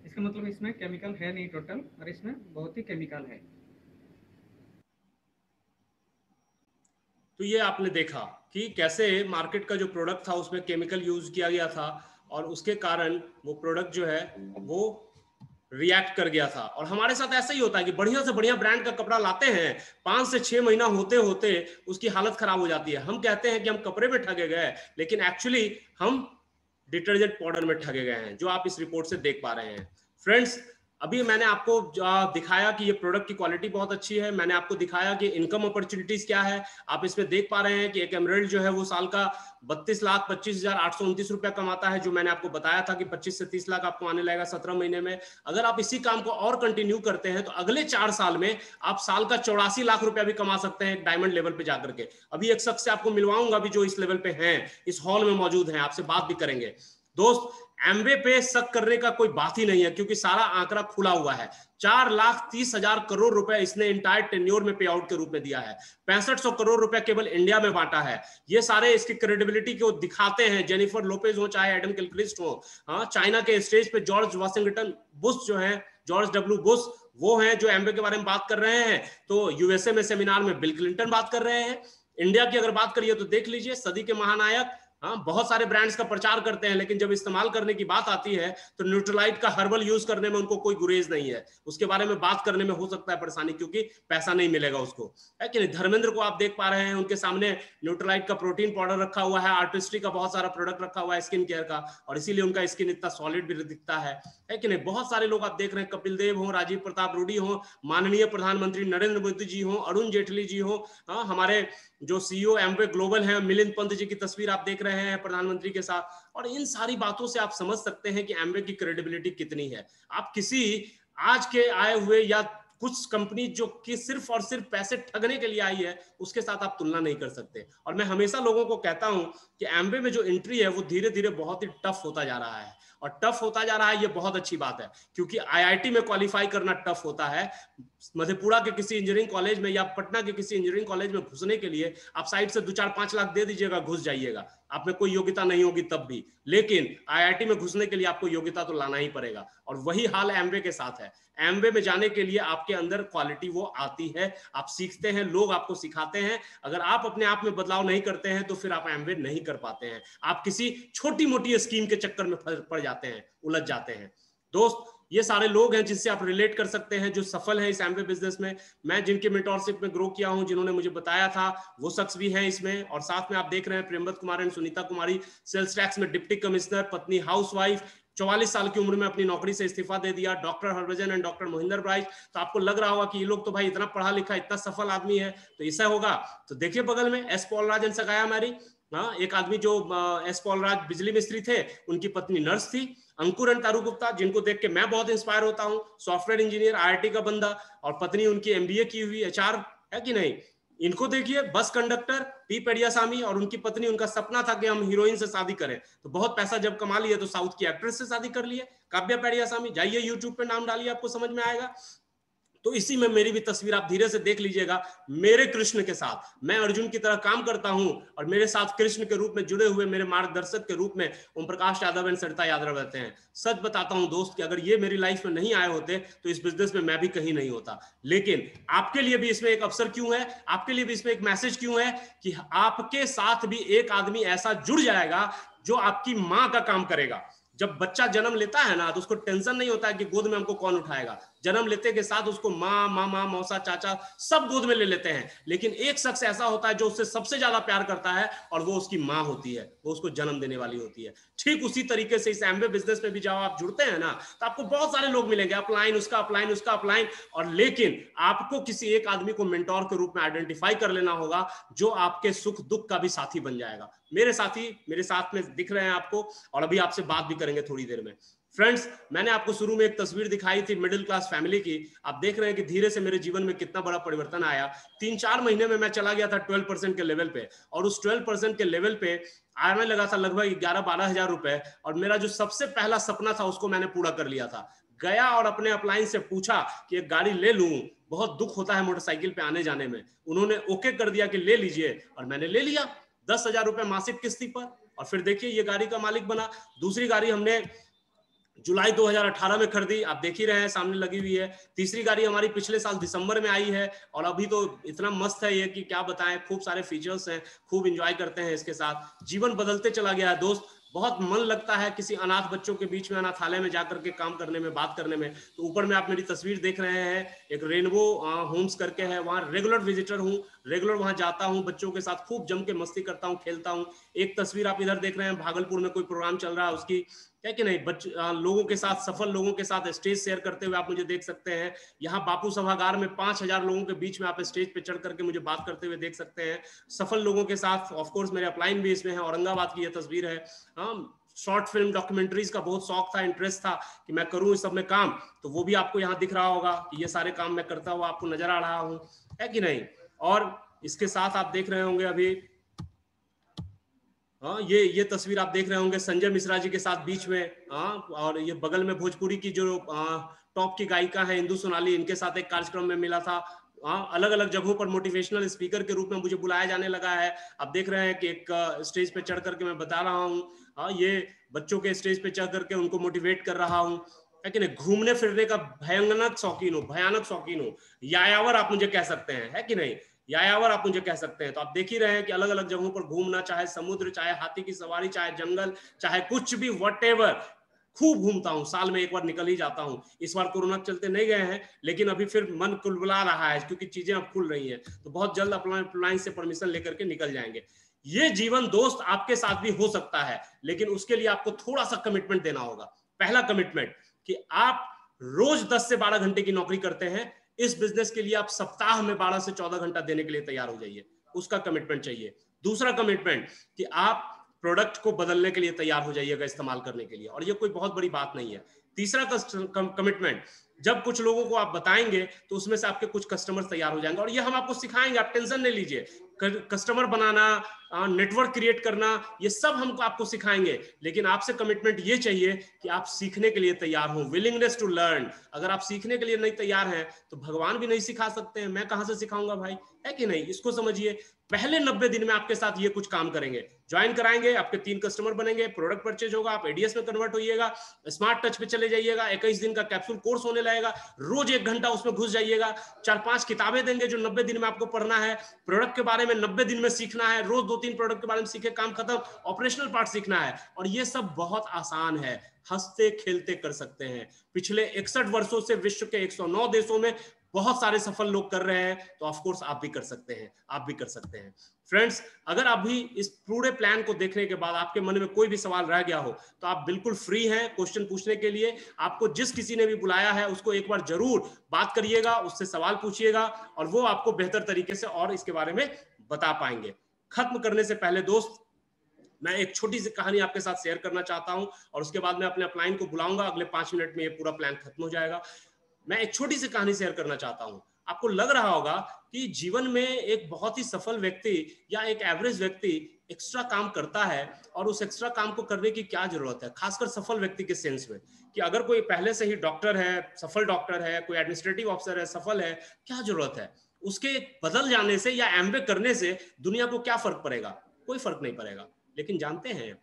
इसका मतलब इसमें केमिकल है नहीं टोटल, और इसमें बहुत ही केमिकल है। तो ये आपने देखा कि कैसे मार्केट का जो प्रोडक्ट था उसमें केमिकल यूज किया गया था, और उसके कारण वो प्रोडक्ट जो है वो रिएक्ट कर गया था। और हमारे साथ ऐसा ही होता है कि बढ़िया से बढ़िया ब्रांड का कपड़ा लाते हैं, 5 से 6 महीना होते होते उसकी हालत खराब हो जाती है। हम कहते हैं कि हम कपड़े में ठगे गए, लेकिन एक्चुअली हम डिटर्जेंट पाउडर में ठगे गए हैं, जो आप इस रिपोर्ट से देख पा रहे हैं। फ्रेंड्स, अभी मैंने आपको दिखाया कि ये प्रोडक्ट की क्वालिटी बहुत अच्छी है, मैंने आपको दिखाया कि इनकम अपॉर्चुनिटीज क्या है। आप इसमें देख पा रहे हैं कि एक एमराल्ड जो है वो साल का 32,25,829 रुपया कमाता है, जो मैंने आपको बताया था कि 25 से 30 लाख आपको आने लगेगा 17 महीने में। अगर आप इसी काम को और कंटिन्यू करते हैं तो अगले 4 साल में आप साल का 84 लाख रुपया भी कमा सकते हैं डायमंड लेवल पे जाकर के। अभी एक शख्स से आपको मिलवाऊंगा भी जो इस लेवल पे हैं, इस हॉल में मौजूद हैं, आपसे बात भी करेंगे। दोस्त, एमवे पे शक करने का कोई बात ही नहीं है, क्योंकि सारा आंकड़ा खुला हुआ है। 4,30,000 करोड़ रुपए इसने इंटायर टेन्योर में पे आउट के रूप में दिया है। 6500 करोड़ रुपए केवल इंडिया में बांटा है। ये सारे इसकी क्रेडिबिलिटी को दिखाते हैं। जेनिफर लोपेज हो चाहे एडम किलक्रिस्ट हो, हाँ, चाइना के स्टेज पे जॉर्ज वाशिंगटन बुश जो है, जॉर्ज डब्ल्यू बुश, वो हैं जो एमवे के बारे में बात कर रहे हैं। तो यूएसए में सेमिनार में बिल क्लिंटन बात कर रहे हैं। इंडिया की अगर बात करिए तो देख लीजिए, सदी के महानायक, हाँ, बहुत सारे ब्रांड्स का प्रचार करते हैं, लेकिन जब इस्तेमाल करने की बात आती है तो न्यूट्रलाइट का हर्बल यूज करने में उनको कोई गुरेज नहीं है। उसके बारे में बात करने में हो सकता है परेशानी, क्योंकि पैसा नहीं मिलेगा उसको, है कि नहीं। धर्मेंद्र को आप देख पा रहे हैं, उनके सामने न्यूट्रलाइट का प्रोटीन पाउडर रखा हुआ है, आर्टिस्ट्री का बहुत सारा प्रोडक्ट रखा हुआ है स्किन केयर का, और इसीलिए उनका स्किन इतना सॉलिड भी दिखता है कि नहीं। बहुत सारे लोग आप देख रहे हैं, कपिल देव हो, राजीव प्रताप रूडी हो, माननीय प्रधानमंत्री नरेंद्र मोदी जी हो, अरुण जेटली जी हो, हाँ, हमारे जो सीईओ एमवे ग्लोबल है मिलिंद पंत जी की तस्वीर आप देख रहे हैं प्रधानमंत्री के साथ। और इन सारी बातों से आप समझ सकते हैं कि एमवे की क्रेडिबिलिटी कितनी है। आप किसी आज के आए हुए या कुछ कंपनी जो कि सिर्फ और सिर्फ पैसे ठगने के लिए आई है, उसके साथ आप तुलना नहीं कर सकते। और मैं हमेशा लोगों को कहता हूं कि एमवे में जो एंट्री है वो धीरे धीरे बहुत ही टफ होता जा रहा है, और टफ होता जा रहा है, ये बहुत अच्छी बात है, क्योंकि आईआईटी में क्वालिफाई करना टफ होता है। मधेपुरा के किसी इंजीनियरिंग कॉलेज में या पटना के किसी इंजीनियरिंग कॉलेज में घुसने के लिए आप साइड से 2-4-5 लाख दे दीजिएगा, घुस जाइएगा, आप में कोई योग्यता नहीं होगी तब भी। लेकिन आईआईटी में घुसने के लिए आपको योग्यता तो लाना ही पड़ेगा, और वही हाल एमवे के साथ है। एमवे में जाने के लिए आपके अंदर क्वालिटी वो आती है, आप सीखते हैं, लोग आपको सिखाते हैं। अगर आप अपने आप में बदलाव नहीं करते हैं तो फिर आप एमवे नहीं कर पाते हैं, आप किसी छोटी मोटी स्कीम के चक्कर में पड़ जाते हैं, उलझ जाते हैं। दोस्त, ये सारे लोग हैं जिससे आप रिलेट कर सकते हैं, जो सफल है इस एमवे बिजनेस में। मैं जिनके मेंटोरशिप में ग्रो किया हूं, जिन्होंने मुझे बताया था, वो शख्स भी हैं इसमें। और साथ में आप देख रहे हैं Premvat Kumar and Sunita Kumari, sales tax में डिप्टी कमिश्नर, पत्नी हाउसवाइफ, 44 साल की उम्र में अपनी नौकरी से इस्तीफा दे दिया, doctor Harbhajan and doctor Mohinder ब्राइज। तो आपको लग रहा होगा कि ये लोग तो भाई इतना पढ़ा लिखा, इतना सफल आदमी है, तो ऐसा होगा। तो देखिए बगल में S Paul Raj and Sagaya Mary, हाँ, एक आदमी जो एस पॉल राज बिजली मिस्त्री थे, उनकी पत्नी नर्स थी। अंकुर एंड तारू गुप्ता, जिनको देख के मैं बहुत इंस्पायर होता हूँ, सॉफ्टवेयर इंजीनियर, आईआईटी का बंदा, और पत्नी उनकी एमबीए की हुई, एचआर, है कि नहीं। इनको देखिए, बस कंडक्टर पी पेडियासामी, और उनकी पत्नी, उनका सपना था कि हम हीरोइन से शादी करें, तो बहुत पैसा जब कमा लिए तो साउथ की एक्ट्रेस से शादी कर लिए, काव्या पेडियासामी। जाइए यूट्यूब पे नाम डालिए, आपको समझ में आएगा। तो इसी में मेरी भी तस्वीर आप धीरे से देख लीजिएगा, मेरे कृष्ण के साथ। मैं अर्जुन की तरह काम करता हूं, और मेरे साथ कृष्ण के रूप में जुड़े हुए मेरे मार्गदर्शक के रूप में ओम प्रकाश यादव एंड सरिता यादव रहते हैं। सच बताता हूं दोस्त कि अगर ये मेरी लाइफ में नहीं आए होते तो इस बिजनेस में मैं भी कहीं नहीं होता। लेकिन आपके लिए भी इसमें एक अवसर क्यों है, आपके लिए भी इसमें एक मैसेज क्यों है कि आपके साथ भी एक आदमी ऐसा जुड़ जाएगा जो आपकी मां का काम करेगा। जब बच्चा जन्म लेता है ना, तो उसको टेंशन नहीं होता है कि गोद में हमको कौन उठाएगा। जन्म लेते के साथ उसको माँ, मामा, मौसा, चाचा सब गोद में ले लेते हैं। लेकिन एक शख्स ऐसा होता है जो उससे सबसे ज्यादा प्यार करता है, और वो उसकी माँ होती है, वो उसको जन्म देने वाली होती है। ठीक उसी तरीके से इस एमवे बिजनेस में भी जब आप जुड़ते हैं ना, तो आपको बहुत सारे लोग मिलेंगे, अपलाइन, उसका अपलाइन, उसका अपलाइन, और लेकिन आपको किसी एक आदमी को मेंटोर के रूप में आइडेंटिफाई कर लेना होगा, जो आपके सुख दुख का भी साथी बन जाएगा। मेरे साथी मेरे साथ में दिख रहे हैं आपको, और अभी आपसे बात भी करेंगे थोड़ी देर में। फ्रेंड्स, मैंने आपको शुरू में एक तस्वीर दिखाई थी मिडिल क्लास फैमिली की। आप देख रहे हैं कि धीरे से मेरे जीवन में कितना बड़ा परिवर्तन आया। 3-4 महीने में मैं चला गया था 12% के लेवल पे, और उस 12% के लेवल पे आने लगा था लगभग 11-12 हजार रुपए, और मेरा जो सबसे पहला सपना था उसको मैंने पूरा कर लिया था। गया और अपने अपलाइन से पूछा कि एक गाड़ी ले लूं, बहुत दुख होता है मोटरसाइकिल पे आने जाने में। उन्होंने ओके कर दिया कि ले लीजिए, और मैंने ले लिया 10,000 रुपए मासिक किस्ती पर, और फिर देखिए ये गाड़ी का मालिक बना। दूसरी गाड़ी हमने जुलाई 2018 में खरीदी, आप देख ही रहे हैं सामने लगी हुई है। तीसरी गाड़ी हमारी पिछले साल दिसंबर में आई है, और अभी तो इतना मस्त है ये कि क्या बताएं, खूब सारे फीचर्स हैं, खूब एंजॉय करते हैं इसके साथ। जीवन बदलते चला गया है दोस्त। बहुत मन लगता है किसी अनाथ बच्चों के बीच में, अनाथालय में जाकर के काम करने में, बात करने में। तो ऊपर में आप मेरी तस्वीर देख रहे हैं, एक रेनबो होम्स करके है, वहाँ रेगुलर विजिटर हूँ, रेगुलर वहाँ जाता हूँ, बच्चों के साथ खूब जम के मस्ती करता हूँ, खेलता हूँ। एक तस्वीर आप इधर देख रहे हैं, भागलपुर में कोई प्रोग्राम चल रहा है उसकी, है कि नहीं। लोगों के साथ, सफल लोगों के साथ स्टेज शेयर करते हुए आप मुझे देख सकते हैं। यहाँ बापू सभागार में 5,000 लोगों के बीच में आप स्टेज पे चढ़ करके मुझे बात करते हुए देख सकते हैं, सफल लोगों के साथ। ऑफ कोर्स मेरे अपलाइन भी इसमें है, औरंगाबाद की यह तस्वीर है। शॉर्ट फिल्म डॉक्यूमेंट्रीज का बहुत शौक था, इंटरेस्ट था कि मैं करूं इस सब में काम, तो वो भी आपको यहाँ दिख रहा होगा कि ये सारे काम मैं करता हुआ आपको नजर आ रहा हूँ, है कि नहीं। और इसके साथ आप देख रहे होंगे अभी, हाँ, ये तस्वीर आप देख रहे होंगे संजय मिश्रा जी के साथ बीच में। हाँ, और ये बगल में भोजपुरी की जो टॉप की गायिका है इंदु सोनाली, इनके साथ एक कार्यक्रम में मिला था। हाँ, अलग अलग जगहों पर मोटिवेशनल स्पीकर के रूप में मुझे बुलाया जाने लगा है। आप देख रहे हैं कि एक स्टेज पे चढ़ करके मैं बता रहा हूँ, हाँ, ये बच्चों के स्टेज पे चढ़ करके उनको मोटिवेट कर रहा हूँ, है कि नहीं। घूमने फिरने का भयानक शौकीन हूँ, भयानक शौकीन हूँ, यायावर आप मुझे कह सकते हैं, है कि नहीं। यायावर आप मुझे कह सकते हैं। तो आप देख ही रहे हैं कि अलग अलग जगहों पर घूमना, चाहे समुद्र, चाहे हाथी की सवारी, चाहे जंगल, चाहे कुछ भी, व्हाटएवर, खूब घूमता हूं। साल में एक बार निकल ही जाता हूं। इस बार कोरोना के चलते नहीं गए हैं, लेकिन अभी फिर मन कुलबुला रहा है क्योंकि चीजें अब खुल रही हैं, तो बहुत जल्द अपना से परमिशन लेकर के निकल जाएंगे। ये जीवन दोस्त आपके साथ भी हो सकता है, लेकिन उसके लिए आपको थोड़ा सा कमिटमेंट देना होगा। पहला कमिटमेंट कि आप रोज 10 से 12 घंटे की नौकरी करते हैं, इस बिजनेस के लिए आप सप्ताह में 12 से 14 घंटा देने के लिए तैयार हो जाइए, उसका कमिटमेंट चाहिए। दूसरा कमिटमेंट कि आप प्रोडक्ट को बदलने के लिए तैयार हो जाइएगा, इस्तेमाल करने के लिए, और ये कोई बहुत बड़ी बात नहीं है। तीसरा कमिटमेंट, जब कुछ लोगों को आप बताएंगे तो उसमें से आपके कुछ कस्टमर तैयार हो जाएंगे, और ये हम आपको सिखाएंगे, आप टेंशन नहीं लीजिए। कस्टमर बनाना, नेटवर्क क्रिएट करना, ये सब हम आपको सिखाएंगे, लेकिन आपसे कमिटमेंट ये चाहिए कि आप सीखने के लिए तैयार हो, विलिंगनेस टू लर्न। अगर आप सीखने के लिए नहीं तैयार हैं तो भगवान भी नहीं सिखा सकते हैं, मैं कहां से सिखाऊंगा भाई, है कि नहीं। इसको समझिए। पहले 90 दिन में आपके साथ ये कुछ काम करेंगे, ज्वाइन कराएंगे, आपके 3 कस्टमर बनेंगे, प्रोडक्ट परचेज होगा, आप एडीएस में कन्वर्ट होइएगा, स्मार्ट टच पे चले जाइएगा, 21 दिन का कैप्सूल कोर्स होने लगेगा, रोज 1 घंटा उसमें घुस जाइएगा, 4-5 किताबें देंगे जो 90 दिन में आपको पढ़ना है, प्रोडक्ट के बारे में 90 दिन में सीखना है, रोज 2-3 प्रोडक्ट के बारे में सीखे, काम खत्म, ऑपरेशनल पार्ट सीखना है। और ये सब बहुत आसान है, हंसते खेलते कर सकते हैं। पिछले 61 वर्षों से विश्व के 109 देशों में बहुत सारे सफल लोग कर रहे हैं, तो ऑफ कोर्स आप भी कर सकते हैं, आप भी कर सकते हैं। फ्रेंड्स, अगर आप भी इस पूरे प्लान को देखने के बाद आपके मन में कोई भी सवाल रह गया हो तो आप बिल्कुल फ्री हैं क्वेश्चन पूछने के लिए। आपको जिस किसी ने भी बुलाया है उसको एक बार जरूर बात करिएगा, उससे सवाल पूछिएगा, और वो आपको बेहतर तरीके से और इसके बारे में बता पाएंगे। खत्म करने से पहले दोस्त, मैं एक छोटी सी कहानी आपके साथ शेयर करना चाहता हूं, और उसके बाद मैं अपने अपलाइन को बुलाऊंगा। अगले 5 मिनट में ये पूरा प्लान खत्म हो जाएगा। मैं एक छोटी सी कहानी शेयर करना चाहता हूं। आपको लग रहा होगा कि जीवन में एक बहुत ही सफल व्यक्ति या एक एवरेज व्यक्ति एक्स्ट्रा काम करता है, और उस एक्स्ट्रा काम को करने की क्या जरूरत है, खासकर सफल व्यक्ति के सेंस में, कि अगर कोई पहले से ही डॉक्टर है, सफल डॉक्टर है, कोई एडमिनिस्ट्रेटिव ऑफिसर है, सफल है, क्या जरूरत है उसके बदल जाने से या एमबे करने से दुनिया को क्या फर्क पड़ेगा, कोई फर्क नहीं पड़ेगा। लेकिन जानते हैं,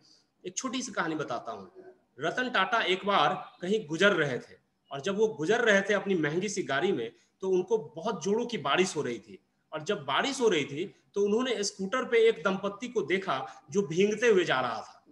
एक छोटी सी कहानी बताता हूं। रतन टाटा एक बार कहीं गुजर रहे थे, और जब वो गुजर रहे थे अपनी महंगी सी गाड़ी में, तो उनको बहुत जोरों की बारिश हो रही थी। और जब बारिश हो रही थी तो उन्होंने स्कूटर पे एक दंपत्ति को देखा जो भीगते हुए जा रहा था।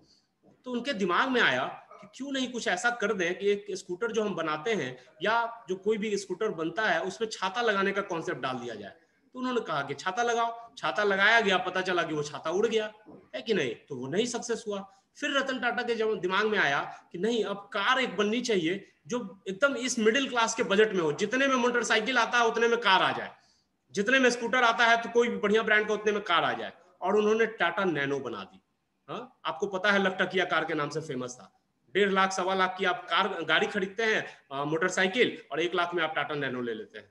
तो उनके दिमाग में आया कि क्यों नहीं कुछ ऐसा कर दें कि एक स्कूटर जो हम बनाते हैं, या जो कोई भी स्कूटर बनता है, उसमें छाता लगाने का कॉन्सेप्ट डाल दिया जाए। तो उन्होंने कहा कि छाता लगाओ। छाता लगाया गया, पता चला कि वो छाता उड़ गया, है कि नहीं। तो वो नहीं सक्सेस हुआ। फिर रतन टाटा के जब दिमाग में आया कि नहीं, अब कार एक बननी चाहिए जो एकदम इस मिडिल क्लास के बजट में हो, जितने में मोटरसाइकिल आता है उतने में कार आ जाए, जितने में स्कूटर आता है तो कोई भी बढ़िया ब्रांड का उतने में कार आ जाए। और उन्होंने टाटा नैनो बना दी। हाँ, आपको पता है लखटकिया कार के नाम से फेमस था। 1.5 लाख 1.25 लाख की आप गाड़ी खरीदते हैं, मोटरसाइकिल, और 1 लाख में आप टाटा नैनो ले लेते हैं।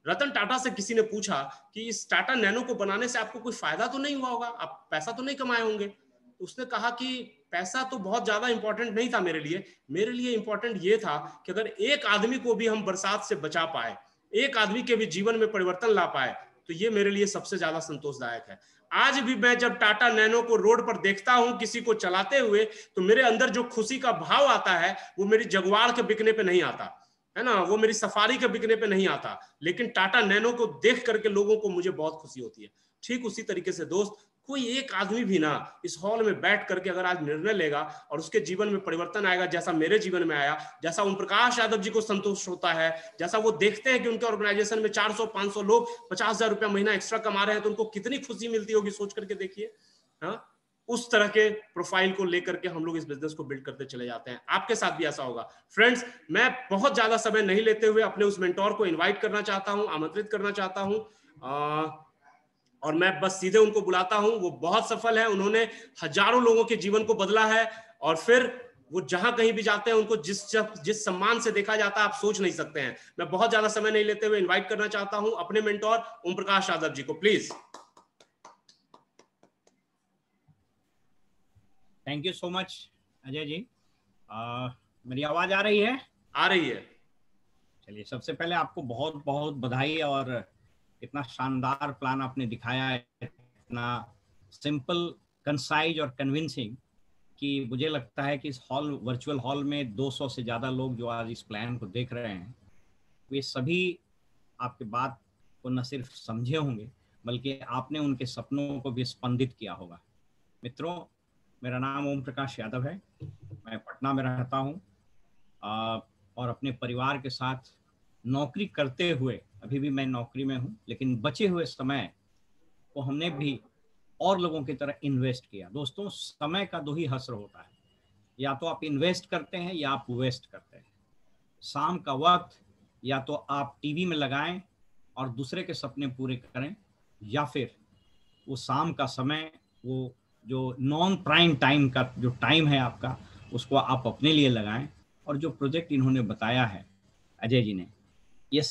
रतन टाटा से किसी ने पूछा कि इस टाटा नैनो को बनाने से आपको कोई फायदा तो नहीं हुआ होगा, आप पैसा तो नहीं कमाए होंगे? तो उसने कहा कि पैसा तो बहुत ज्यादा इंपॉर्टेंट नहीं था मेरे लिए इंपॉर्टेंट ये था कि अगर एक आदमी को भी हम बरसात से बचा पाए, एक आदमी के भी जीवन में परिवर्तन ला पाए, तो ये मेरे लिए सबसे ज्यादा संतोषदायक है। आज भी मैं जब टाटा नैनो को रोड पर देखता हूं किसी को चलाते हुए, तो मेरे अंदर जो खुशी का भाव आता है वो मेरी जगुआर के बिकने पे नहीं आता है ना, वो मेरी सफारी के बिकने पे नहीं आता, लेकिन टाटा नैनो को देख करके लोगों को मुझे बहुत खुशी होती है। ठीक उसी तरीके से दोस्त, कोई एक आदमी भी ना इस हॉल में बैठ करके अगर आज निर्णय लेगा और उसके जीवन में परिवर्तन आएगा, जैसा मेरे जीवन में आया, जैसा ओम प्रकाश यादव जी को संतोष होता है, जैसा वो देखते हैं कि उनके ऑर्गेनाइजेशन में 400-500 लोग 50,000 रुपया महीना एक्स्ट्रा कमा रहे हैं, तो उनको कितनी खुशी मिलती होगी, सोच करके देखिए। हाँ, उस तरह के प्रोफाइल को लेकर के हम लोग इस बिजनेस को बिल्ड करते चले जाते हैं। आपके साथ भी ऐसा होगा। फ्रेंड्स, मैं बहुत ज्यादा समय नहीं लेते हुए अपने उस मेंटोर को इनवाइट करना चाहता हूं, आमंत्रित करना चाहता हूं, और मैं बस सीधे उनको बुलाता हूं। वो बहुत सफल है, उन्होंने हजारों लोगों के जीवन को बदला है, और फिर वो जहां कहीं भी जाते हैं उनको जिस सम्मान से देखा जाता है आप सोच नहीं सकते हैं। मैं बहुत ज्यादा समय नहीं लेते हुए इनवाइट करना चाहता हूं अपने मेंटोर ओम प्रकाश यादव जी को, please. Thank you so much Ajay ji. मेरी आवाज आ रही है? आ रही है। चलिए, सबसे पहले आपको बहुत बहुत बधाई, और इतना शानदार प्लान आपने दिखाया है, इतना सिंपल, कंसाइज और कन्विंसिंग, कि मुझे लगता है कि इस वर्चुअल हॉल में 200 से ज़्यादा लोग जो आज इस प्लान को देख रहे हैं, वे सभी आपके बात को न सिर्फ समझे होंगे, बल्कि आपने उनके सपनों को भी स्पंदित किया होगा। मित्रों, मेरा नाम ओम प्रकाश यादव है, मैं पटना में रहता हूँ, और अपने परिवार के साथ नौकरी करते हुए, अभी भी मैं नौकरी में हूँ, लेकिन बचे हुए समय को हमने भी और लोगों की तरह इन्वेस्ट किया। दोस्तों, समय का दो ही हश्र होता है, या तो आप इन्वेस्ट करते हैं या आप वेस्ट करते हैं। शाम का वक्त या तो आप टीवी में लगाएं और दूसरे के सपने पूरे करें, या फिर वो शाम का समय, वो जो नॉन प्राइम टाइम का जो टाइम है आपका, उसको आप अपने लिए लगाएं। और जो प्रोजेक्ट इन्होंने बताया है अजय जी ने, ये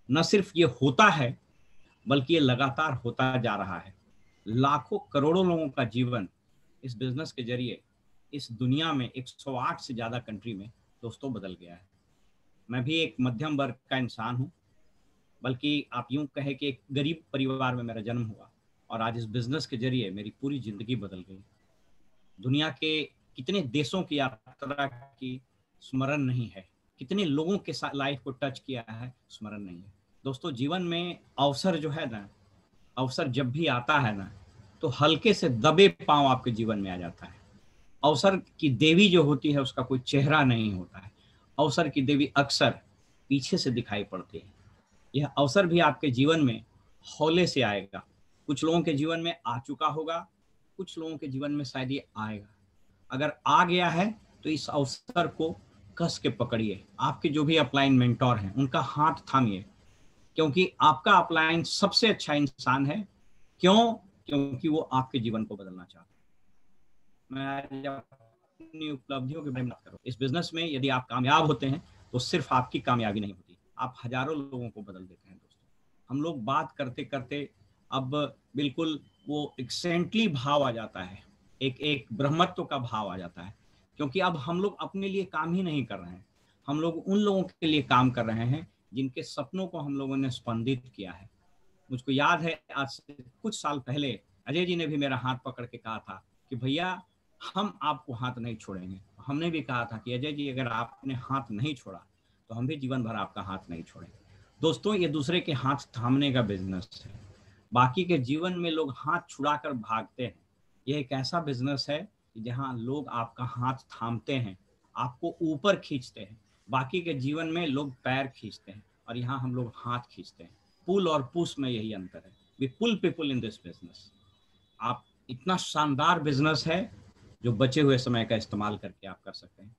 न सिर्फ ये होता है, बल्कि ये लगातार होता जा रहा है। लाखों करोड़ों लोगों का जीवन इस बिजनेस के जरिए इस दुनिया में 108 से ज़्यादा कंट्री में दोस्तों बदल गया है। मैं भी एक मध्यम वर्ग का इंसान हूँ, बल्कि आप यूँ कहें कि एक गरीब परिवार में मेरा जन्म हुआ, और आज इस बिजनेस के जरिए मेरी पूरी जिंदगी बदल गई। दुनिया के कितने देशों की यात्रा की स्मरण नहीं है, कितने लोगों के साथ लाइफ को टच किया है, स्मरण नहीं है। दोस्तों, जीवन में अवसर जो है ना, अवसर जब भी आता है ना, तो हल्के से दबे पांव आपके जीवन में आ जाता है। अवसर की देवी जो होती है उसका कोई चेहरा नहीं होता है। अवसर की देवी अक्सर पीछे से दिखाई पड़ती है। यह अवसर भी आपके जीवन में हौले से आएगा। कुछ लोगों के जीवन में आ चुका होगा, कुछ लोगों के जीवन में शायद ये आएगा। अगर आ गया है तो इस अवसर को कस के पकड़िए। आपके जो भी अपलाइन मेंटोर हैं उनका हाथ थामिए, क्योंकि आपका अपलाइन सबसे अच्छा इंसान है। क्यों? क्योंकि वो आपके जीवन को बदलना चाहता है। मैं आज अपनी उपलब्धियों के बारे में बात करूं। इस बिजनेस में यदि आप कामयाब होते हैं तो सिर्फ आपकी कामयाबी नहीं होती, आप हजारों लोगों को बदल देते हैं। दोस्तों, हम लोग बात करते करते अब बिल्कुल वो एक सेंटली भाव आ जाता है, एक ब्रह्मत्व का भाव आ जाता है, क्योंकि अब हम लोग अपने लिए काम ही नहीं कर रहे हैं, हम लोग उन लोगों के लिए काम कर रहे हैं जिनके सपनों को हम लोगों ने स्पंदित किया है। मुझको याद है, आज से कुछ साल पहले अजय जी ने भी मेरा हाथ पकड़ के कहा था कि भैया, हम आपको हाथ नहीं छोड़ेंगे। हमने भी कहा था कि अजय जी, अगर आपने हाथ नहीं छोड़ा तो हम भी जीवन भर आपका हाथ नहीं छोड़ेंगे। दोस्तों, ये दूसरे के हाथ थामने का बिजनेस है। बाकी के जीवन में लोग हाथ छुड़ाकर भागते हैं। यह एक ऐसा बिजनेस है जहां लोग आपका हाथ थामते हैं, आपको ऊपर खींचते हैं। बाकी के जीवन में लोग पैर खींचते हैं, और यहाँ हम लोग हाथ खींचते हैं। पुल और पुश में यही अंतर है। We pull people in this business. आप इतना शानदार बिजनेस है जो बचे हुए समय का इस्तेमाल करके आप कर सकते हैं।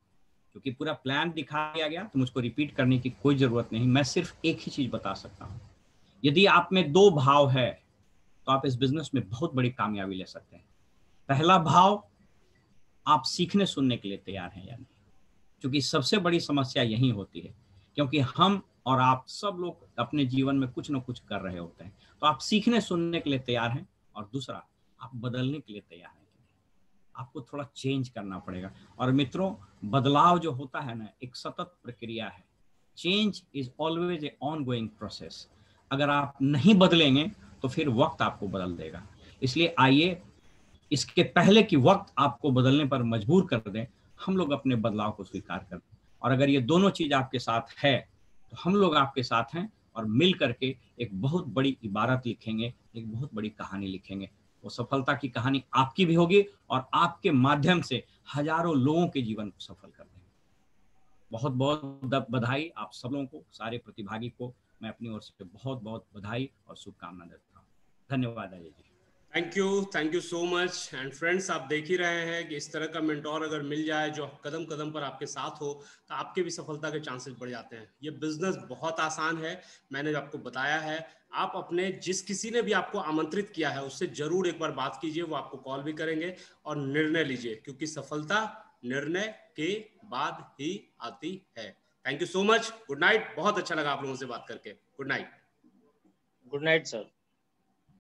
क्योंकि पूरा प्लान दिखाया गया तो मुझको रिपीट करने की कोई ज़रूरत नहीं। मैं सिर्फ एक ही चीज़ बता सकता हूँ, यदि आप में दो भाव है तो आप इस बिजनेस में बहुत बड़ी कामयाबी ले सकते हैं। पहला भाव, आप सीखने सुनने के लिए तैयार हैं या नहीं, क्योंकि सबसे बड़ी समस्या यही होती है, क्योंकि हम और आप सब लोग अपने जीवन में कुछ ना कुछ कर रहे होते हैं। तो आप सीखने सुनने के लिए तैयार हैं, और दूसरा आप बदलने के लिए तैयार हैं। आपको थोड़ा चेंज करना पड़ेगा। और मित्रों, बदलाव जो होता है ना, एक सतत प्रक्रिया है। Change is always a ongoing process. अगर आप नहीं बदलेंगे तो फिर वक्त आपको बदल देगा। इसलिए आइए, इसके पहले कि वक्त आपको बदलने पर मजबूर कर दें, हम लोग अपने बदलाव को स्वीकार कर दें। और अगर ये दोनों चीज आपके साथ है तो हम लोग आपके साथ हैं, और मिल करके एक बहुत बड़ी इबारत लिखेंगे, एक बहुत बड़ी कहानी लिखेंगे। वो सफलता की कहानी आपकी भी होगी, और आपके माध्यम से हजारों लोगों के जीवन को सफल कर देंगे। बहुत बहुत बधाई आप सब लोगों को, सारे प्रतिभागी को मैं अपनी ओर से बहुत बहुत बधाई और शुभकामना देता हूँ। धन्यवाद Ajay ji. Thank you so much. And friends, आप देख ही रहे हैं कि इस तरह का मेंटोर अगर मिल जाए जो कदम कदम पर आपके साथ हो, तो आपके भी सफलता के चांसेस बढ़ जाते हैं। ये बिजनेस बहुत आसान है, मैंने आपको बताया है। आप अपने जिस किसी ने भी आपको आमंत्रित किया है उससे जरूर एक बार बात कीजिए, वो आपको कॉल भी करेंगे, और निर्णय लीजिए, क्योंकि सफलता निर्णय के बाद ही आती है। Thank you so much. Good night. बहुत अच्छा लगा आप लोगों से बात करके। Good night. Good night sir.